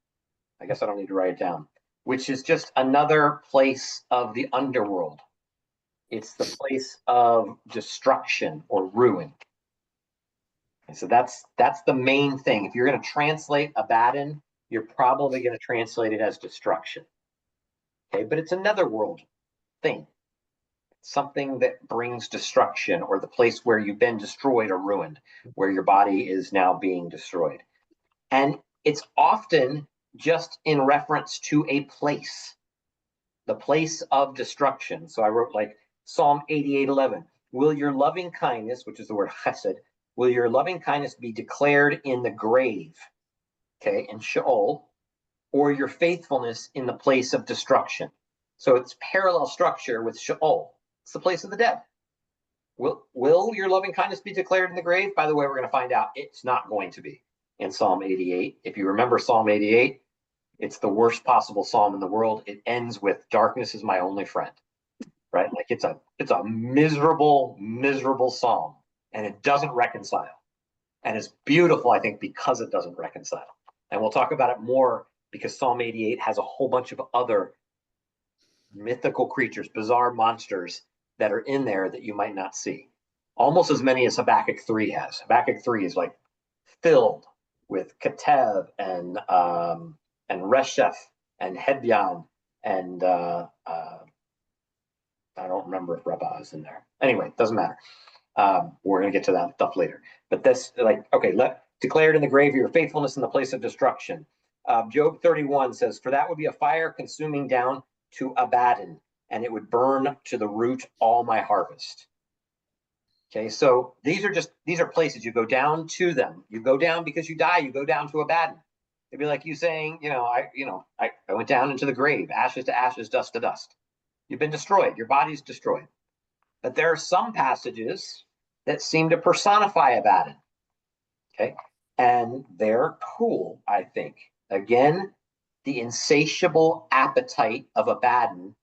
I guess I don't need to write it down, which is just another place of the underworld. It's the place of destruction or ruin. And so that's the main thing. If you're going to translate Abaddon, you're probably going to translate it as destruction. Okay, but it's a netherworld thing. Something that brings destruction, or the place where you've been destroyed or ruined, where your body is now being destroyed. And it's often just in reference to a place, the place of destruction. So I wrote like Psalm 88:11. Will your loving kindness, which is the word chesed, will your loving kindness be declared in the grave, okay, in Sheol, or your faithfulness in the place of destruction? So it's parallel structure with Sheol. It's the place of the dead. Will your loving kindness be declared in the grave? By the way, we're going to find out it's not going to be in Psalm 88. If you remember Psalm 88, it's the worst possible psalm in the world. It ends with darkness is my only friend, right? Like it's a miserable, miserable psalm, and it doesn't reconcile. And it's beautiful, I think, because it doesn't reconcile. And we'll talk about it more because Psalm 88 has a whole bunch of other mythical creatures, bizarre monsters that are in there that you might not see. Almost as many as Habakkuk 3 has. Habakkuk 3 is like filled with Ketev and Resheph and Hebyan and I don't remember if Rabbah is in there. Anyway, it doesn't matter. We're going to get to that stuff later. But this, declared in the grave your faithfulness in the place of destruction. Job 31 says, for that would be a fire consuming down to Abaddon, and it would burn to the root all my harvest. Okay, so these are places you go down to them. You go down because you die. You go down to Abaddon. It'd be like you saying, I went down into the grave, ashes to ashes, dust to dust. You've been destroyed. Your body's destroyed. But there are some passages that seem to personify Abaddon. Okay, and they're cool, I think. Again, the insatiable appetite of Abaddon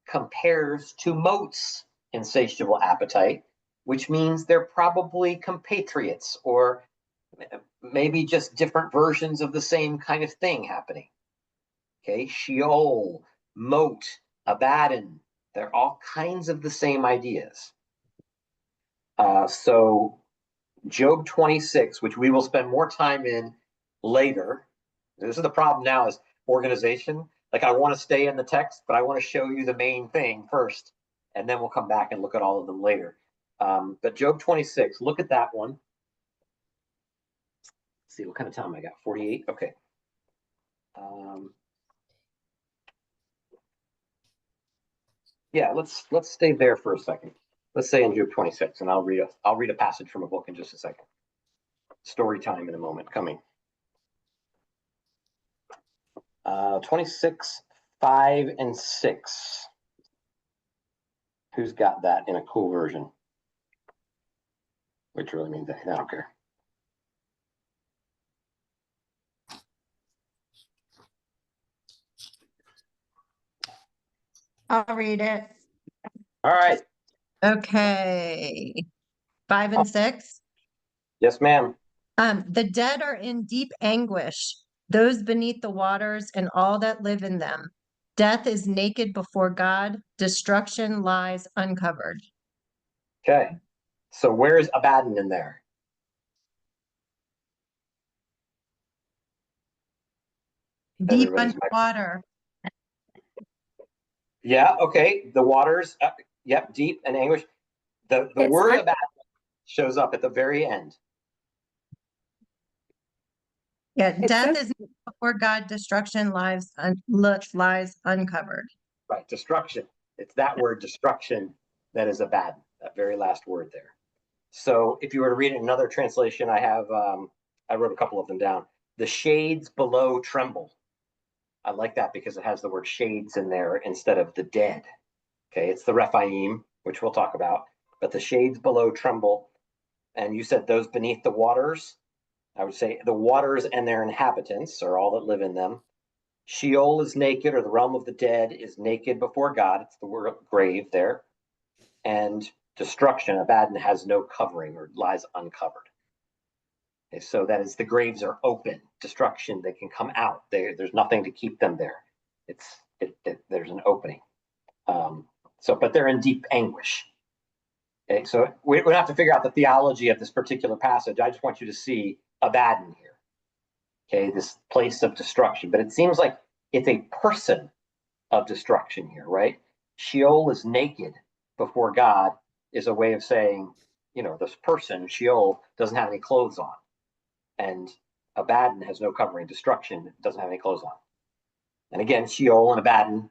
compares to Mot's insatiable appetite, which means they're probably compatriots or maybe just different versions of the same kind of thing happening. Okay, Sheol, Mot, Abaddon. They're all kinds of the same ideas. So Job 26, which we will spend more time in later. This is the problem now is organization. Like I want to stay in the text, but I want to show you the main thing first, and then we'll come back and look at all of them later. But Job 26, look at that one. Let's see, what kind of time I got? 48? Okay. Yeah, let's stay there for a second. Let's say in Job 26, and I'll read a passage from a book in just a second. Story time in a moment coming. 26, 5 and 6. Who's got that in a cool version? Which really means that I don't care. I'll read it. All right. Okay. 5 and 6. Yes, ma'am. The dead are in deep anguish, those beneath the waters and all that live in them. Death is naked before God, destruction lies uncovered. Okay. So where's Abaddon in there? Deep Everybody's underwater. Yeah, okay. The waters, yep, deep and anguish. The It's word un- Abaddon shows up at the very end. Yeah, It death says- is naked before God, destruction lies uncovered. Right, destruction. It's that word destruction that is Abaddon, that very last word there. So if you were to read another translation, I have, I wrote a couple of them down. The shades below tremble. I like that because it has the word shades in there instead of the dead. Okay, it's the Rephaim, which we'll talk about, but the shades below tremble. And you said those beneath the waters. I would say the waters and their inhabitants are all that live in them. Sheol is naked, or the realm of the dead is naked before God. It's the word grave there. And destruction, Abaddon, has no covering or lies uncovered. Okay, so that is the graves are open. Destruction, they can come out. There's nothing to keep them there. There's an opening. But they're in deep anguish. Okay, so we have to figure out the theology of this particular passage. I just want you to see Abaddon here. Okay, this place of destruction. But it seems like it's a person of destruction here, right? Sheol is naked before God is a way of saying, this person, Sheol, doesn't have any clothes on. And Abaddon has no covering. Destruction doesn't have any clothes on. And again, Sheol and Abaddon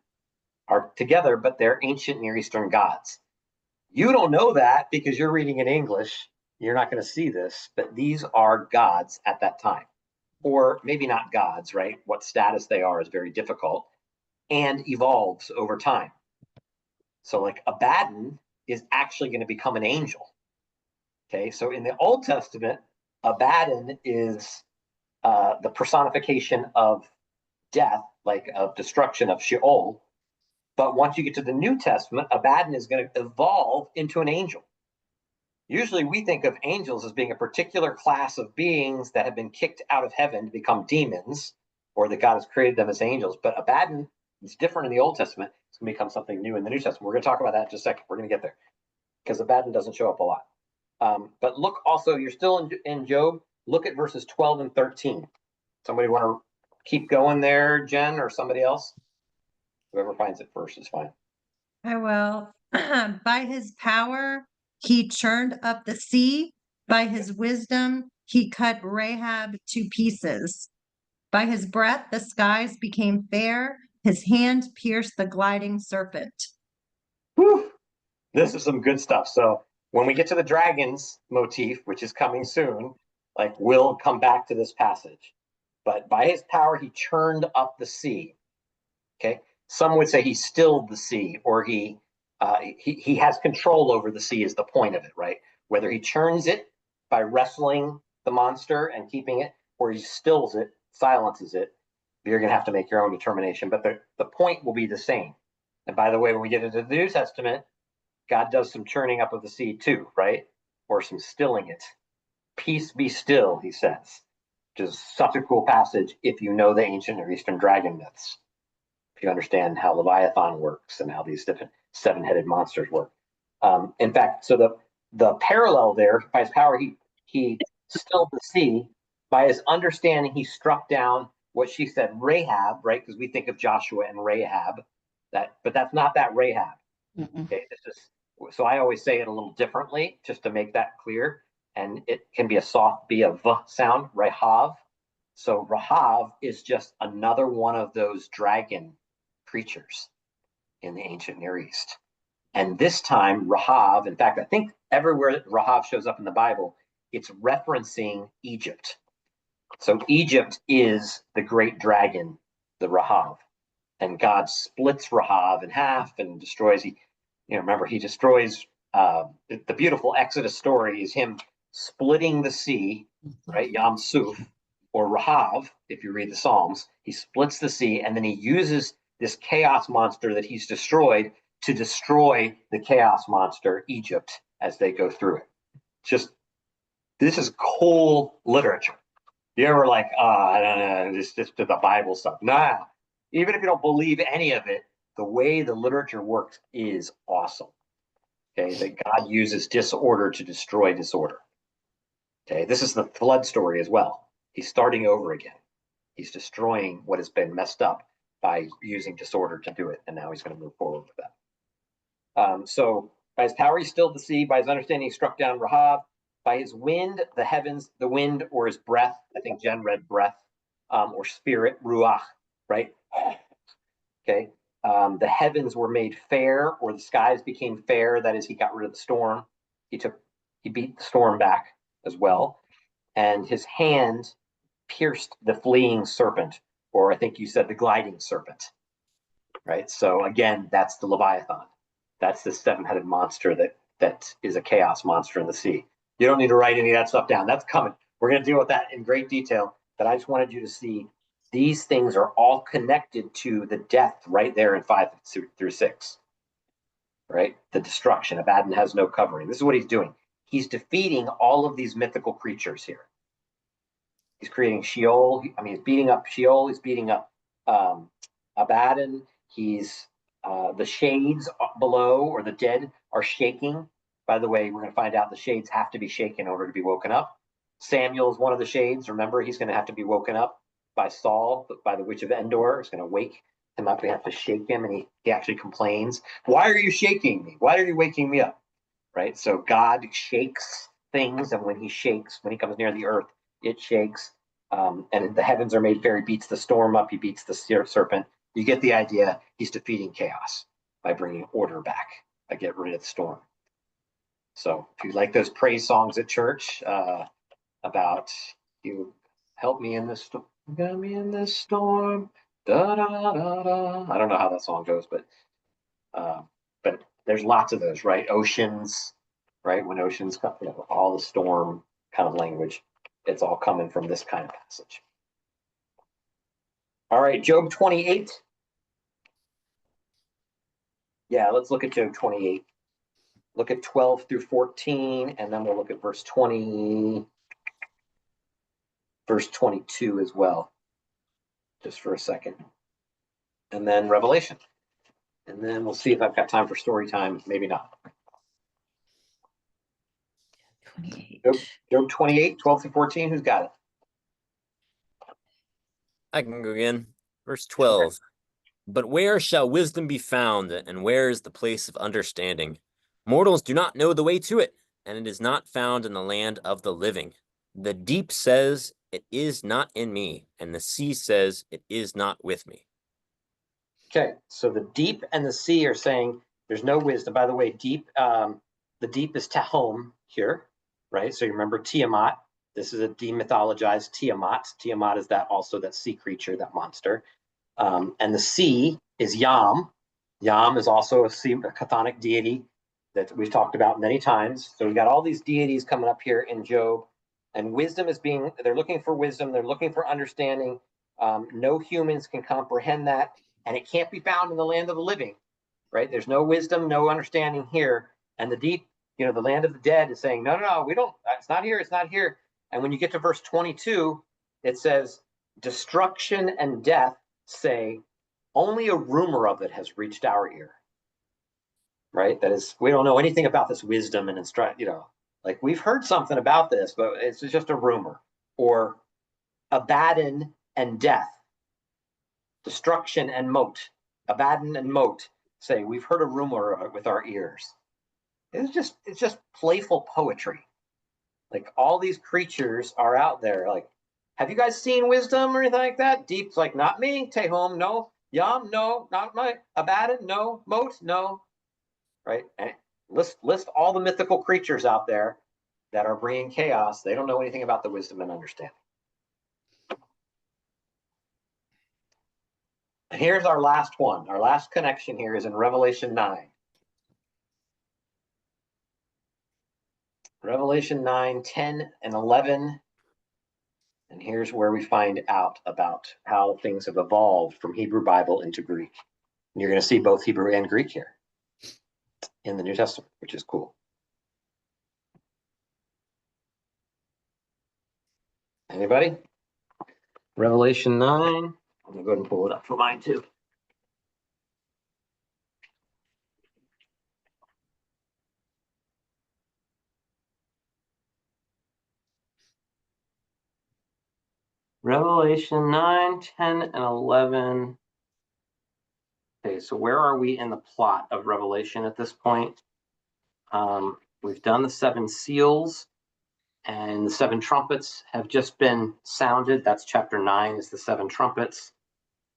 are together, but they're ancient Near Eastern gods. You don't know that because you're reading in English. You're not going to see this, but these are gods at that time. Or maybe not gods, right? What status they are is very difficult and evolves over time. So like Abaddon is actually going to become an angel. Okay, so in the Old Testament, Abaddon is the personification of death, like of destruction of Sheol. But once you get to the New Testament, Abaddon is going to evolve into an angel. Usually we think of angels as being a particular class of beings that have been kicked out of heaven to become demons, or that God has created them as angels. But Abaddon is different in the Old Testament. It's going to become something new in the New Testament. We're going to talk about that in just a second. We're going to get there because Abaddon doesn't show up a lot. But look also, you're still in Job. Look at verses 12 and 13. Somebody want to keep going there, Jen, or somebody else? Whoever finds it first is fine. I will. By his power, he churned up the sea. By his wisdom, he cut Rahab to pieces. By his breath, the skies became fair. His hand pierced the gliding serpent. Whew. This is some good stuff. So when we get to the dragons motif, which is coming soon, we'll come back to this passage. But by his power, he churned up the sea. Okay. Some would say he stilled the sea, or he has control over the sea is the point of it, right? Whether he churns it by wrestling the monster and keeping it, or he stills it, silences it, you're going to have to make your own determination. But the point will be the same. And by the way, when we get into the New Testament, God does some churning up of the sea too, right? Or some stilling it. Peace be still, he says, which is such a cool passage if you know the ancient Near Eastern dragon myths. if you understand how Leviathan works and how these different seven-headed monsters work. In fact, so the parallel there, by his power, he stilled the sea. By his understanding, he struck down what she said, Rahab, right? Because we think of Joshua and Rahab, but that's not that Rahab. Okay, this is, so I always say it a little differently just to make that clear. And it can be a soft B, a V sound, Rahav. So Rahav is just another one of those dragon creatures in the ancient Near East. And this time, Rahav, in fact, I think everywhere that Rahav shows up in the Bible, it's referencing Egypt. So Egypt is the great dragon, the Rahav. And God splits Rahav in half and destroys. Remember, he destroys. The beautiful Exodus story is him splitting the sea, right? Yam Suf, or Rahav, if you read the Psalms. He splits the sea, and then he uses this chaos monster that he's destroyed to destroy the chaos monster, Egypt, as they go through it. This is cool literature. You ever like, I don't know, just the Bible stuff? Nah, even if you don't believe any of it, the way the literature works is awesome. Okay, that God uses disorder to destroy disorder. Okay, this is the flood story as well. He's starting over again. He's destroying what has been messed up by using disorder to do it, and now he's going to move forward with that. So by his power, he stilled the sea. By his understanding, he struck down Rahab. By his wind, the heavens, the wind, or his breath. I think Jen read breath, or spirit, ruach, right? Okay. The heavens were made fair, or the skies became fair. That is, he got rid of the storm. He beat the storm back as well. And his hand pierced the fleeing serpent, or I think you said the gliding serpent, right? So again, that's the Leviathan. That's the seven-headed monster that is a chaos monster in the sea. You don't need to write any of that stuff down. That's coming. We're going to deal with that in great detail. But I just wanted you to see these things are all connected to the death right there in 5 through 6. Right? The destruction. Abaddon has no covering. This is what he's doing. He's defeating all of these mythical creatures here. He's creating Sheol. He's beating up Sheol. He's beating up Abaddon. He's the shades below, or the dead, are shaking. By the way, we're going to find out the shades have to be shaken in order to be woken up. Samuel is one of the shades. Remember, he's going to have to be woken up by Saul, by the witch of Endor. It's going to wake him up. We have to shake him, and he actually complains. Why are you shaking me? Why are you waking me up? Right? So God shakes things, and when he comes near the earth, it shakes. And the heavens are made fair. He beats the storm up. He beats the serpent. You get the idea. He's defeating chaos by bringing order back, by getting rid of the storm. So if you like those praise songs at church about you help me in this storm, got me in this storm, da da da da. I don't know how that song goes, but there's lots of those, right? Oceans, right? When oceans come, all the storm kind of language, it's all coming from this kind of passage. All right, Job 28. Yeah, let's look at Job 28. Look at 12 through 14, and then we'll look at verse 20, verse 22 as well, just for a second. And then Revelation. And then we'll see if I've got time for story time. Maybe not. 28. Job 28, 12 through 14. Who's got it? I can go again. Verse 12. But where shall wisdom be found, and where is the place of understanding? Mortals do not know the way to it, and it is not found in the land of the living. The deep says, it is not in me, and the sea says, it is not with me. Okay, so the deep and the sea are saying there's no wisdom. By the way, the deep is Tehom here, right? So you remember Tiamat. This is a demythologized Tiamat. Tiamat is that sea creature, that monster. And the sea is Yam. Yam is also a chthonic deity that we've talked about many times. So we've got all these deities coming up here in Job, and wisdom they're looking for wisdom. They're looking for understanding. No humans can comprehend that, and it can't be found in the land of the living, right? There's no wisdom, no understanding here. And the deep, the land of the dead is saying, no, we don't, it's not here, it's not here. And when you get to verse 22, it says, destruction and death say, only a rumor of it has reached our ear. Right? That is, we don't know anything about this wisdom and instruct, like we've heard something about this, but it's just a rumor. Or Abaddon and death, destruction and moat. Abaddon and moat say, we've heard a rumor with our ears. It's just playful poetry. Like all these creatures are out there. Like, have you guys seen wisdom or anything like that? Deep's like, not me. Tehom, no. Yam, no. Not my. Abaddon, no. Moat, no. Right? And list all the mythical creatures out there that are bringing chaos. They don't know anything about the wisdom and understanding. And here's our last one. Our last connection here is in Revelation 9. Revelation 9, 10, and 11. And here's where we find out about how things have evolved from Hebrew Bible into Greek. And you're going to see both Hebrew and Greek here in the New Testament, which is cool. Anybody? Revelation 9. I'm going to go ahead and pull it up for mine too. Revelation 9, 10, and 11. Okay, so where are we in the plot of Revelation at this point? We've done the 7 seals, and the 7 trumpets have just been sounded. That's chapter 9 is the 7 trumpets.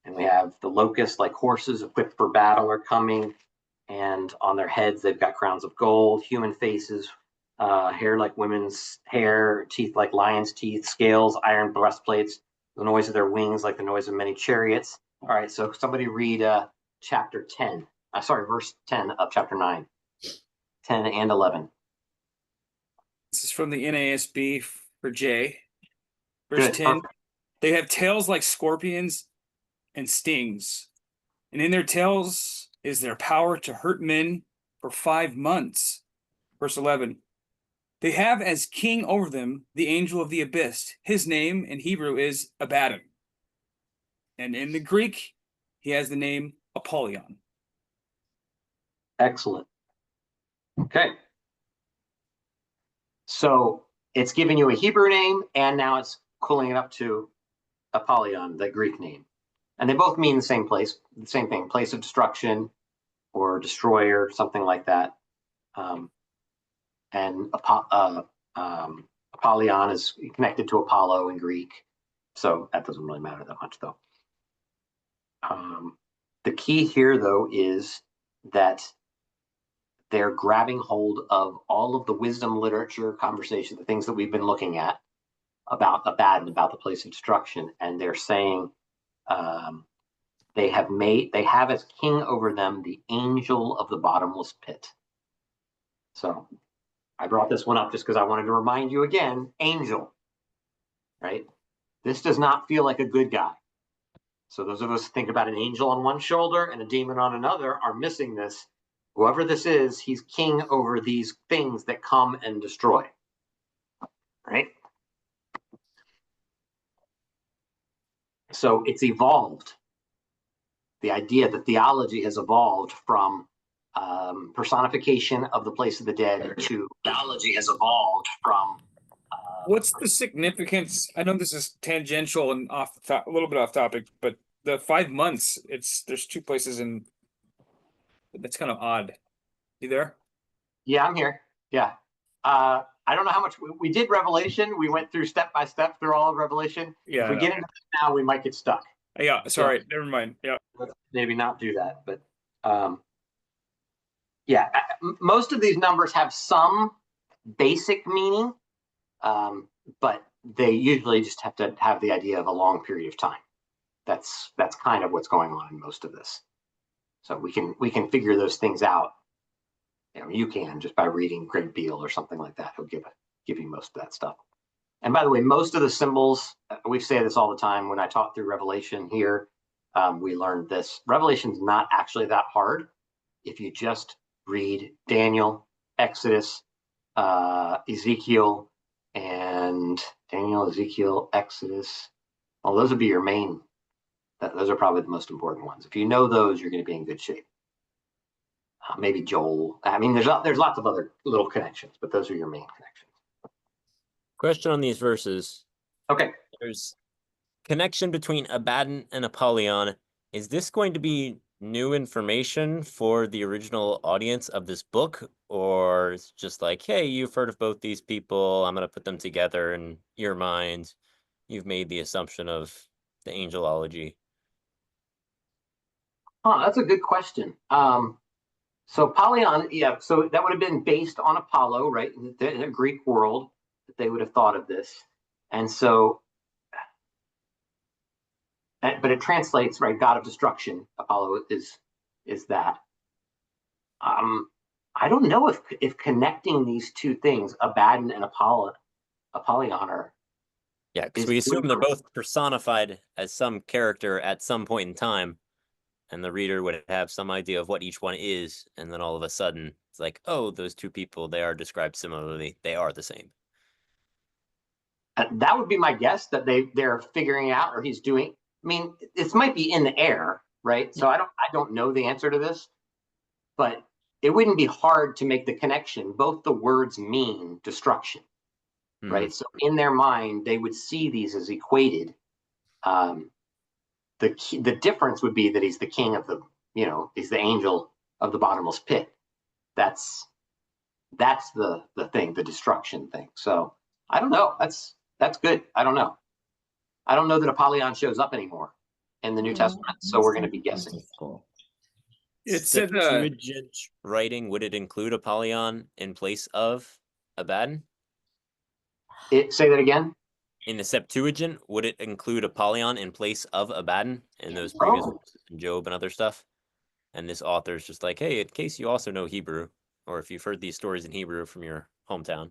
And we have the locusts like horses equipped for battle are coming. And on their heads, they've got crowns of gold, human faces, hair like women's hair, teeth like lion's teeth, scales, iron breastplates, the noise of their wings like the noise of many chariots. All right, so somebody read chapter 10. Verse 10 of chapter 9. 10 and 11. This is from the NASB for J. Verse Good, 10. perfect. They have tails like scorpions and stings, and in their tails is their power to hurt men for 5 months. Verse 11. They have as king over them the angel of the abyss. His name in Hebrew is Abaddon. And in the Greek, he has the name Apollyon. Excellent. Okay. So it's giving you a Hebrew name, and now it's cooling it up to Apollyon, the Greek name. And they both mean the same place, the same thing, place of destruction or destroyer, something like that. And Apollyon is connected to Apollo in Greek. So that doesn't really matter that much, though. The key here, though, is that they're grabbing hold of all of the wisdom literature, conversation, the things that we've been looking at about Abaddon, about the place of destruction, and they're saying they have as king over them the angel of the bottomless pit. So I brought this one up just because I wanted to remind you again, angel, right? This does not feel like a good guy. So those of us who think about an angel on one shoulder and a demon on another are missing this. Whoever this is, he's king over these things that come and destroy, right? So it's evolved. The idea, the theology has evolved from personification of the place of the dead to theology has evolved from. What's the significance? I know this is tangential and a little bit off topic, but the 5 months, there's 2 places in. That's kind of odd. You there? Yeah, I'm here. Yeah. I don't know how much we did Revelation. We went through step by step through all of Revelation. Yeah. If we get into this now, we might get stuck. Yeah. Sorry. Never mind. Yeah. Let's maybe not do that. But yeah, most of these numbers have some basic meaning, but they usually just have to have the idea of a long period of time. That's kind of what's going on in most of this. So we can figure those things out. You can just by reading Greg Beale or something like that. He'll give you most of that stuff. And by the way, most of the symbols, we say this all the time when I talk through Revelation here, we learned this. Revelation's not actually that hard if you just read Daniel, Exodus, Ezekiel, and Daniel, Ezekiel, Exodus. Well, those would be your main Those are probably the most important ones. If you know those, you're going to be in good shape. Maybe Joel. I mean, there's lots of other little connections, but those are your main connections. Question on these verses. Okay. There's connection between Abaddon and Apollyon. Is this going to be new information for the original audience of this book? Or it's just like, hey, you've heard of both these people. I'm going to put them together in your mind. You've made the assumption of the angelology. That's a good question. So Apollyon, yeah, so that would have been based on Apollo, right? In a Greek world, that they would have thought of this. And so, but it translates, right? God of destruction. Apollo is that. I don't know if connecting these two things, Abaddon and Apollyon are. Yeah, because we assume they're both personified as some character at some point in time, and the reader would have some idea of what each one is, and then all of a sudden it's like, oh, those two people, they are described similarly. They are the same. That would be my guess, that they're figuring out, or he's doing. I mean, this might be in the air, right? So I don't know the answer to this, but it wouldn't be hard to make the connection. Both the words mean destruction, right? So in their mind, they would see these as equated. The difference would be that he's the king of the, he's the angel of the bottomless pit. That's the thing, the destruction thing. So I don't know. That's good. I don't know. I don't know that Apollyon shows up anymore in the New Testament, so we're going to be guessing. It said Septuagint writing, would it include Apollyon in place of Abaddon? Say that again? In the Septuagint, would it include Apollyon in place of Abaddon in those previous Job and other stuff? And this author's just like, hey, in case you also know Hebrew, or if you've heard these stories in Hebrew from your hometown.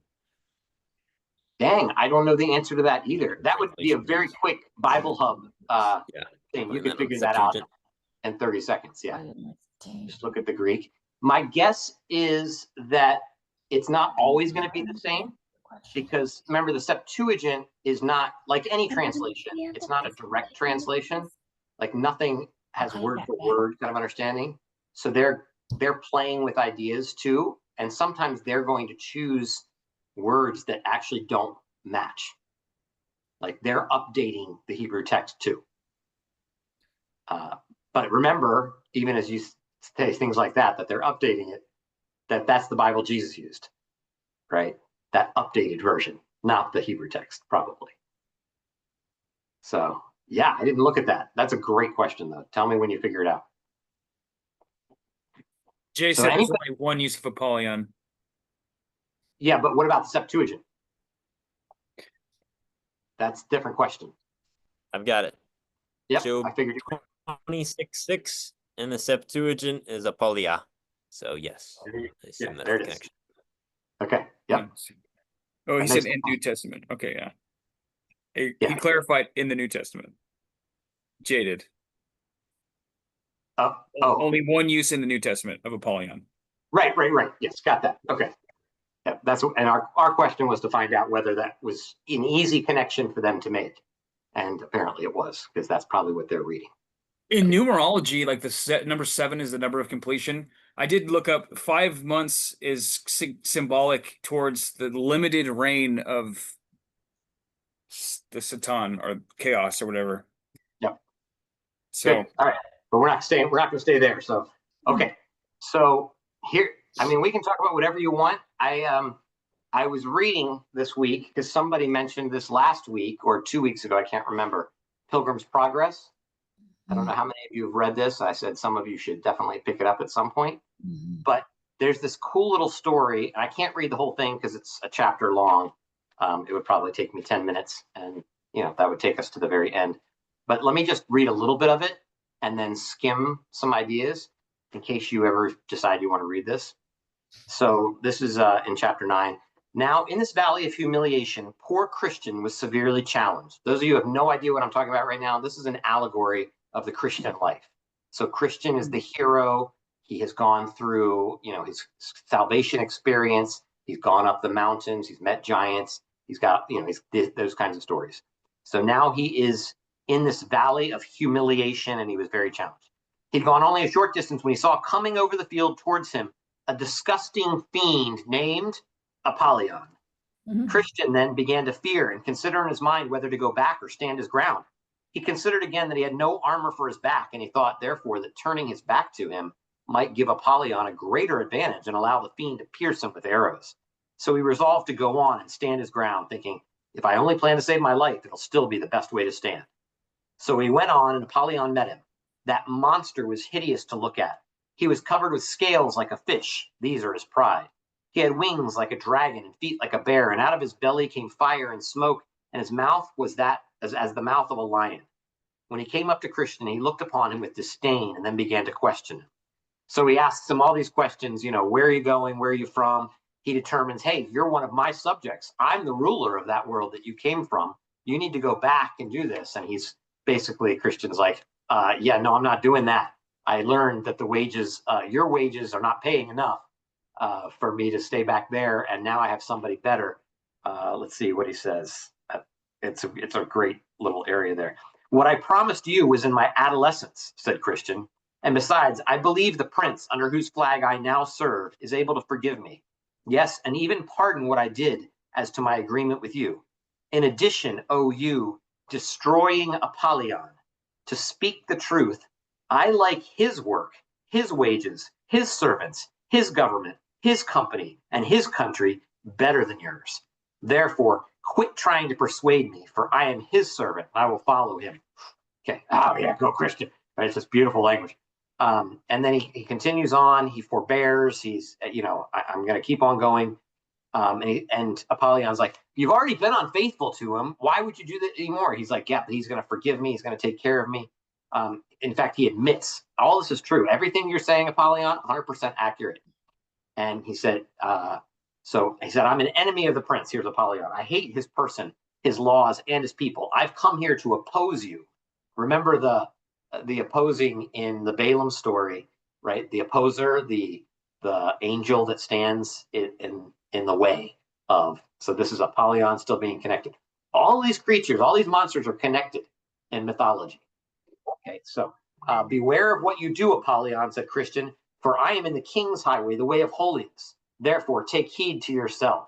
Dang, I don't know the answer to that either. That would be a very quick Bible Hub thing. You could figure that out in 30 seconds. Yeah. Just look at the Greek. My guess is that it's not always going to be the same, because remember, the Septuagint is not like any translation. It's not a direct translation. Like nothing has word for word kind of understanding. So they're playing with ideas too. And sometimes they're going to choose words that actually don't match. Like they're updating the Hebrew text too. But remember, even as you say things like that they're updating it, that's the Bible Jesus used, right? That updated version, not the Hebrew text, probably. So yeah, I didn't look at that. That's a great question though. Tell me when you figure it out. Jay said there's only one use of Apollyon. Yeah, but what about the Septuagint? That's a different question. I've got it. Yep, Job I figured 26:6 in the Septuagint is Apollia. So yes, I assume that's the connection. Okay. Yep. Oh, he said in New Testament. Okay, yeah. He clarified in the New Testament. Jay did. Only one use in the New Testament of Apollyon. Right. Yes, got that. Okay. Yeah, and our question was to find out whether that was an easy connection for them to make. And apparently it was, because that's probably what they're reading. In numerology, like number 7 is the number of completion. I did look up 5 months is symbolic towards the limited reign of the Satan or chaos or whatever. Yep. So good. All right, but we're not going to stay there. So okay. So here, I mean, we can talk about whatever you want. I was reading this week because somebody mentioned this last week or 2 weeks ago. I can't remember. Pilgrim's Progress. I don't know how many of you have read this. I said some of you should definitely pick it up at some point. But there's this cool little story, and I can't read the whole thing because it's a chapter long. It would probably take me 10 minutes, and that would take us to the very end. But let me just read a little bit of it and then skim some ideas in case you ever decide you want to read this. So this is in chapter 9. Now, in this valley of humiliation, poor Christian was severely challenged. Those of you who have no idea what I'm talking about right now, this is an allegory of the Christian life. So Christian is the hero. He has gone through, his salvation experience. He's gone up the mountains. He's met giants. He's got, those kinds of stories. So now he is in this valley of humiliation, and he was very challenged. He'd gone only a short distance when he saw coming over the field towards him a disgusting fiend named Apollyon. Christian then began to fear and consider in his mind whether to go back or stand his ground. He considered again that he had no armor for his back, and he thought, therefore, that turning his back to him might give Apollyon a greater advantage and allow the fiend to pierce him with arrows. So he resolved to go on and stand his ground, thinking, if I only plan to save my life, it'll still be the best way to stand. So he went on, and Apollyon met him. That monster was hideous to look at. He was covered with scales like a fish. These are his pride. He had wings like a dragon and feet like a bear, and out of his belly came fire and smoke, and his mouth was as the mouth of a lion. When he came up to Christian, he looked upon him with disdain and then began to question him. So he asks him all these questions, where are you going? Where are you from? He determines, hey, you're one of my subjects. I'm the ruler of that world that you came from. You need to go back and do this. And he's basically, Christian's like, yeah, no, I'm not doing that. I learned that the wages, your wages are not paying enough for me to stay back there. And now I have somebody better. Let's see what he says. It's a great little area there. What I promised you was in my adolescence, said Christian. And besides, I believe the prince under whose flag I now serve is able to forgive me. Yes, and even pardon what I did as to my agreement with you. In addition, O you, destroying Apollyon, to speak the truth, I like his work, his wages, his servants, his government, his company, and his country better than yours. Therefore, quit trying to persuade me, for I am his servant, and I will follow him. Okay, oh yeah, go Christian. Right? It's just beautiful language. And then he continues on, he forbears, he's, I'm going to keep on going. And Apollyon's like, you've already been unfaithful to him. Why would you do that anymore? He's like, yeah, he's going to forgive me. He's going to take care of me. In fact, he admits all this is true. Everything you're saying, Apollyon, 100% accurate. And he said, I'm an enemy of the prince. Here's Apollyon. I hate his person, his laws, and his people. I've come here to oppose you. Remember the opposing in the Balaam story, right? The opposer, the angel that stands in the way of. So this is Apollyon still being connected. All these creatures, all these monsters are connected in mythology. Okay, so beware of what you do, Apollyon, said Christian, for I am in the king's highway, the way of holiness. Therefore, take heed to yourself.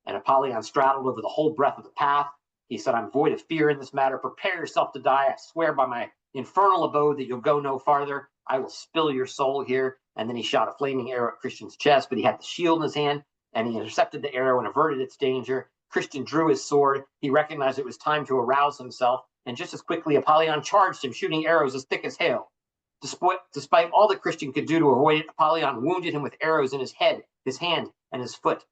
And Apollyon straddled over the whole breadth of the path. He said, I'm void of fear in this matter. Prepare yourself to die. I swear by my infernal abode that you'll go no farther. I will spill your soul here. And then he shot a flaming arrow at Christian's chest, but he had the shield in his hand, and he intercepted the arrow and averted its danger. Christian drew his sword. He recognized it was time to arouse himself, and just as quickly, Apollyon charged him, shooting arrows as thick as hail. Despite all that Christian could do to avoid it, Apollyon wounded him with arrows in his head, his hand, and his foot.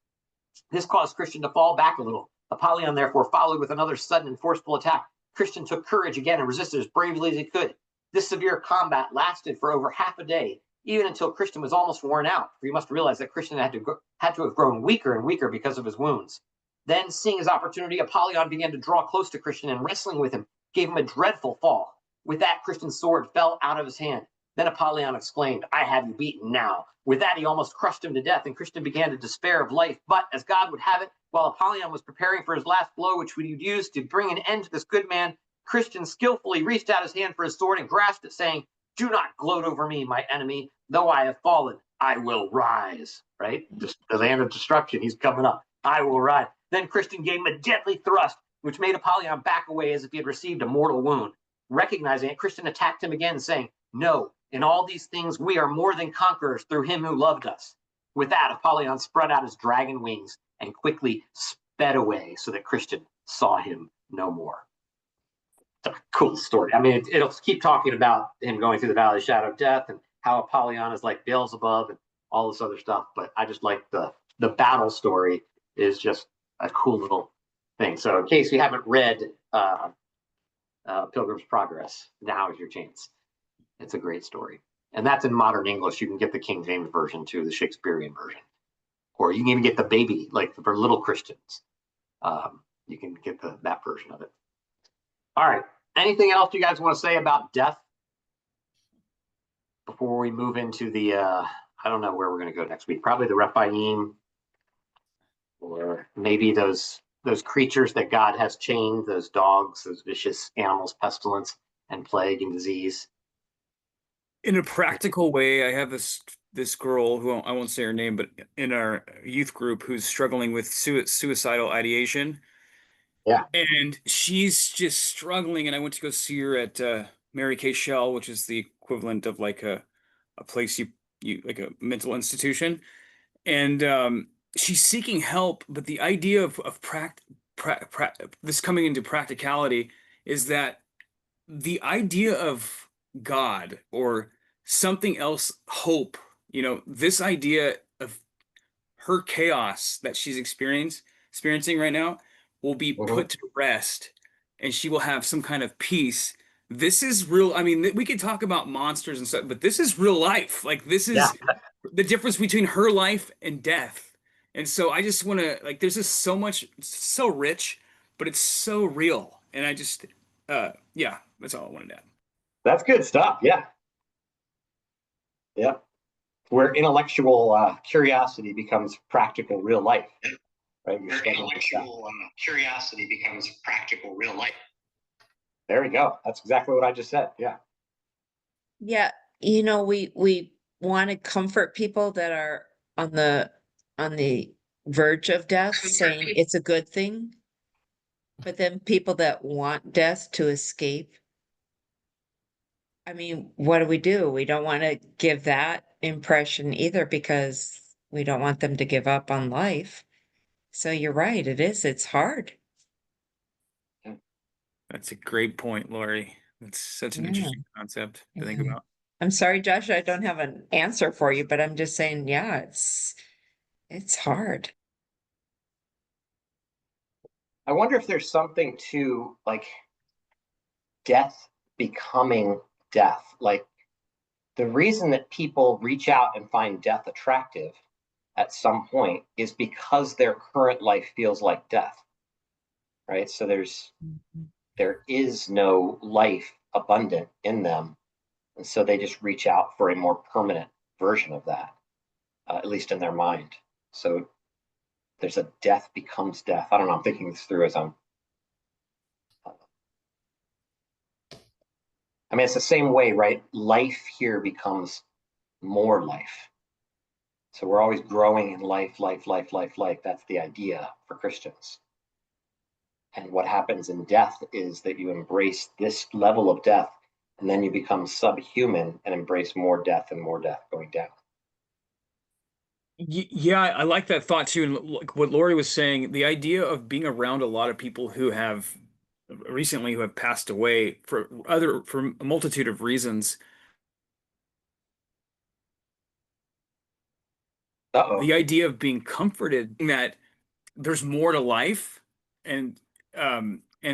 This caused Christian to fall back a little. Apollyon therefore followed with another sudden and forceful attack. Christian took courage again and resisted as bravely as he could. This severe combat lasted for over half a day, even until Christian was almost worn out. For you must realize that Christian had to have grown weaker and weaker because of his wounds. Then, seeing his opportunity, Apollyon began to draw close to Christian and, wrestling with him, gave him a dreadful fall. With that, Christian's sword fell out of his hand. Then Apollyon exclaimed, I have you beaten now. With that, he almost crushed him to death, and Christian began to despair of life. But, as God would have it, while Apollyon was preparing for his last blow, which he would use to bring an end to this good man, Christian skillfully reached out his hand for his sword and grasped it, saying, do not gloat over me, my enemy. Though I have fallen, I will rise. Right? Just the land of destruction. He's coming up. I will rise. Then Christian gave him a deadly thrust, which made Apollyon back away as if he had received a mortal wound. Recognizing it, Christian attacked him again, saying, no, in all these things we are more than conquerors through him who loved us. With that, Apollyon spread out his dragon wings and quickly sped away so that Christian saw him no more. It's a cool story. I mean, it'll keep talking about him going through the valley of the shadow of death and how Apollyon is like Beelzebub and all this other stuff. But I just like the battle story is just a cool little thing. So in case you haven't read Pilgrim's Progress, now is your chance. It's a great story. And that's in modern English. You can get the King James version too, the Shakespearean version. Or you can even get the baby, like for little Christians. You can get that version of it. All right. Anything else you guys want to say about death before we move into the, I don't know where we're going to go next week. Probably the Rephaim, or maybe those those creatures that God has chained, those dogs, those vicious animals, pestilence and plague and disease. In a practical way, I have this girl who I won't say her name, but in our youth group who's struggling with suicidal ideation. Yeah. And she's just struggling. And I went to go see her at Mary Kay Shell, which is the equivalent of like a place you like a mental institution. And she's seeking help, but the idea of this coming into practicality is that the idea of God or something else, hope, this idea of her chaos that she's experiencing right now will be put to rest and she will have some kind of peace. This is real. I mean, we could talk about monsters and stuff, but this is real life. Like, this is the difference between her life and death. And so I just want to, like, there's just so much, it's so rich, but it's so real. And I just, yeah, that's all I wanted to add. That's good stuff. Yeah. Yeah. Where intellectual curiosity becomes practical real life, right? Intellectual curiosity becomes practical real life. There we go. That's exactly what I just said. Yeah. Yeah, we want to comfort people that are on the verge of death, saying it's a good thing. But then people that want death to escape, I mean, what do? We don't want to give that impression either because we don't want them to give up on life. So you're right, it's hard. That's a great point, Lori. It's such an interesting concept to think about. I'm sorry, Josh, I don't have an answer for you, but I'm just saying, yeah, it's hard. I wonder if there's something to like death becoming death. Like the reason that people reach out and find death attractive at some point is because their current life feels like death, right? So there is no life abundant in them. And so they just reach out for a more permanent version of that, at least in their mind. So there's a death becomes death. I don't know. I'm thinking this through as I mean, it's the same way, right? Life here becomes more life. So we're always growing in life. That's the idea for Christians. And what happens in death is that you embrace this level of death, and then you become subhuman and embrace more death and more death going down. Yeah, I like that thought too. And like what Lori was saying, the idea of being around a lot of people who have passed away for a multitude of reasons. The idea of being comforted that there's more to life, and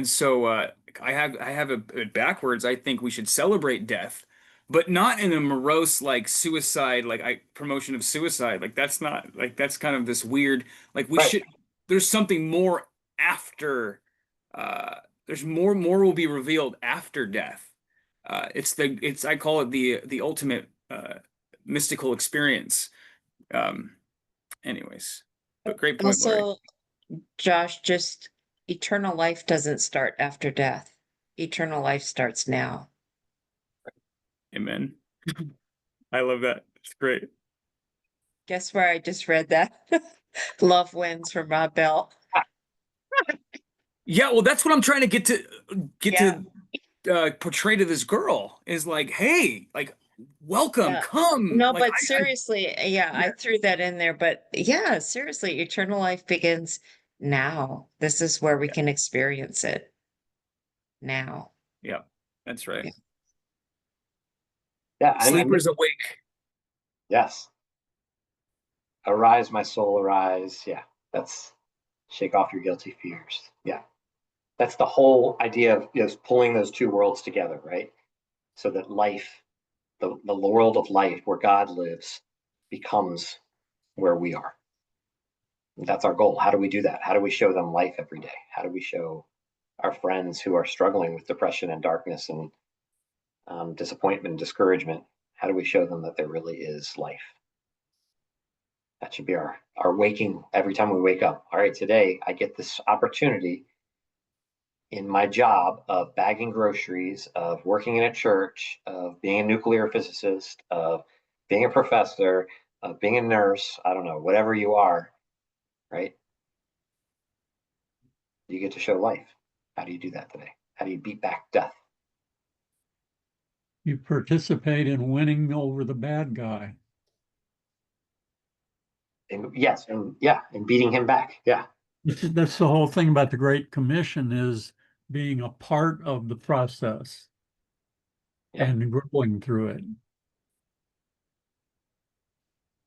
so I have it backwards. I think we should celebrate death, but not in a morose like suicide, like promotion of suicide. Like that's not like that's kind of this weird like we should. There's something more after. There's more will be revealed after death. It's I call it the ultimate mystical experience. Anyways, but great point, Lori. Also, Josh, just eternal life doesn't start after death. Eternal life starts now. Amen. I love that. It's great. Guess where I just read that? Love Wins from Rob Bell. Yeah, well, that's what I'm trying to get to portray to this girl is like, hey, like, welcome, come. No, like, but seriously, I threw that in there. But yeah, seriously, eternal life begins now. This is where we can experience it now. Yeah, that's right. Yeah. Sleepers awake. Yes. Arise, my soul, arise. Yeah. That's shake off your guilty fears. Yeah. That's the whole idea of pulling those two worlds together, right? So that life, the world of life where God lives, becomes where we are. And that's our goal. How do we do that? How do we show them life every day? How do we show our friends who are struggling with depression and darkness and disappointment and discouragement? How do we show them that there really is life? That should be our waking every time we wake up. All right, today I get this opportunity in my job of bagging groceries, of working in a church, of being a nuclear physicist, of being a professor, of being a nurse, I don't know, whatever you are, right? You get to show life. How do you do that today? How do you beat back death? You participate in winning over the bad guy. And yes, and yeah, and beating him back. Yeah. That's the whole thing about the Great Commission, is being a part of the process Yep. and growing through it.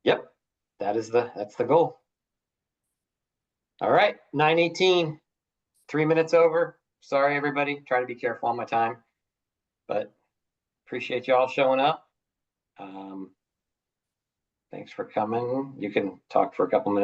Yep. That's the goal. All right, 9:18, 3 minutes over. Sorry, everybody. Try to be careful on my time, but appreciate you all showing up. Thanks for coming. You can talk for a couple minutes.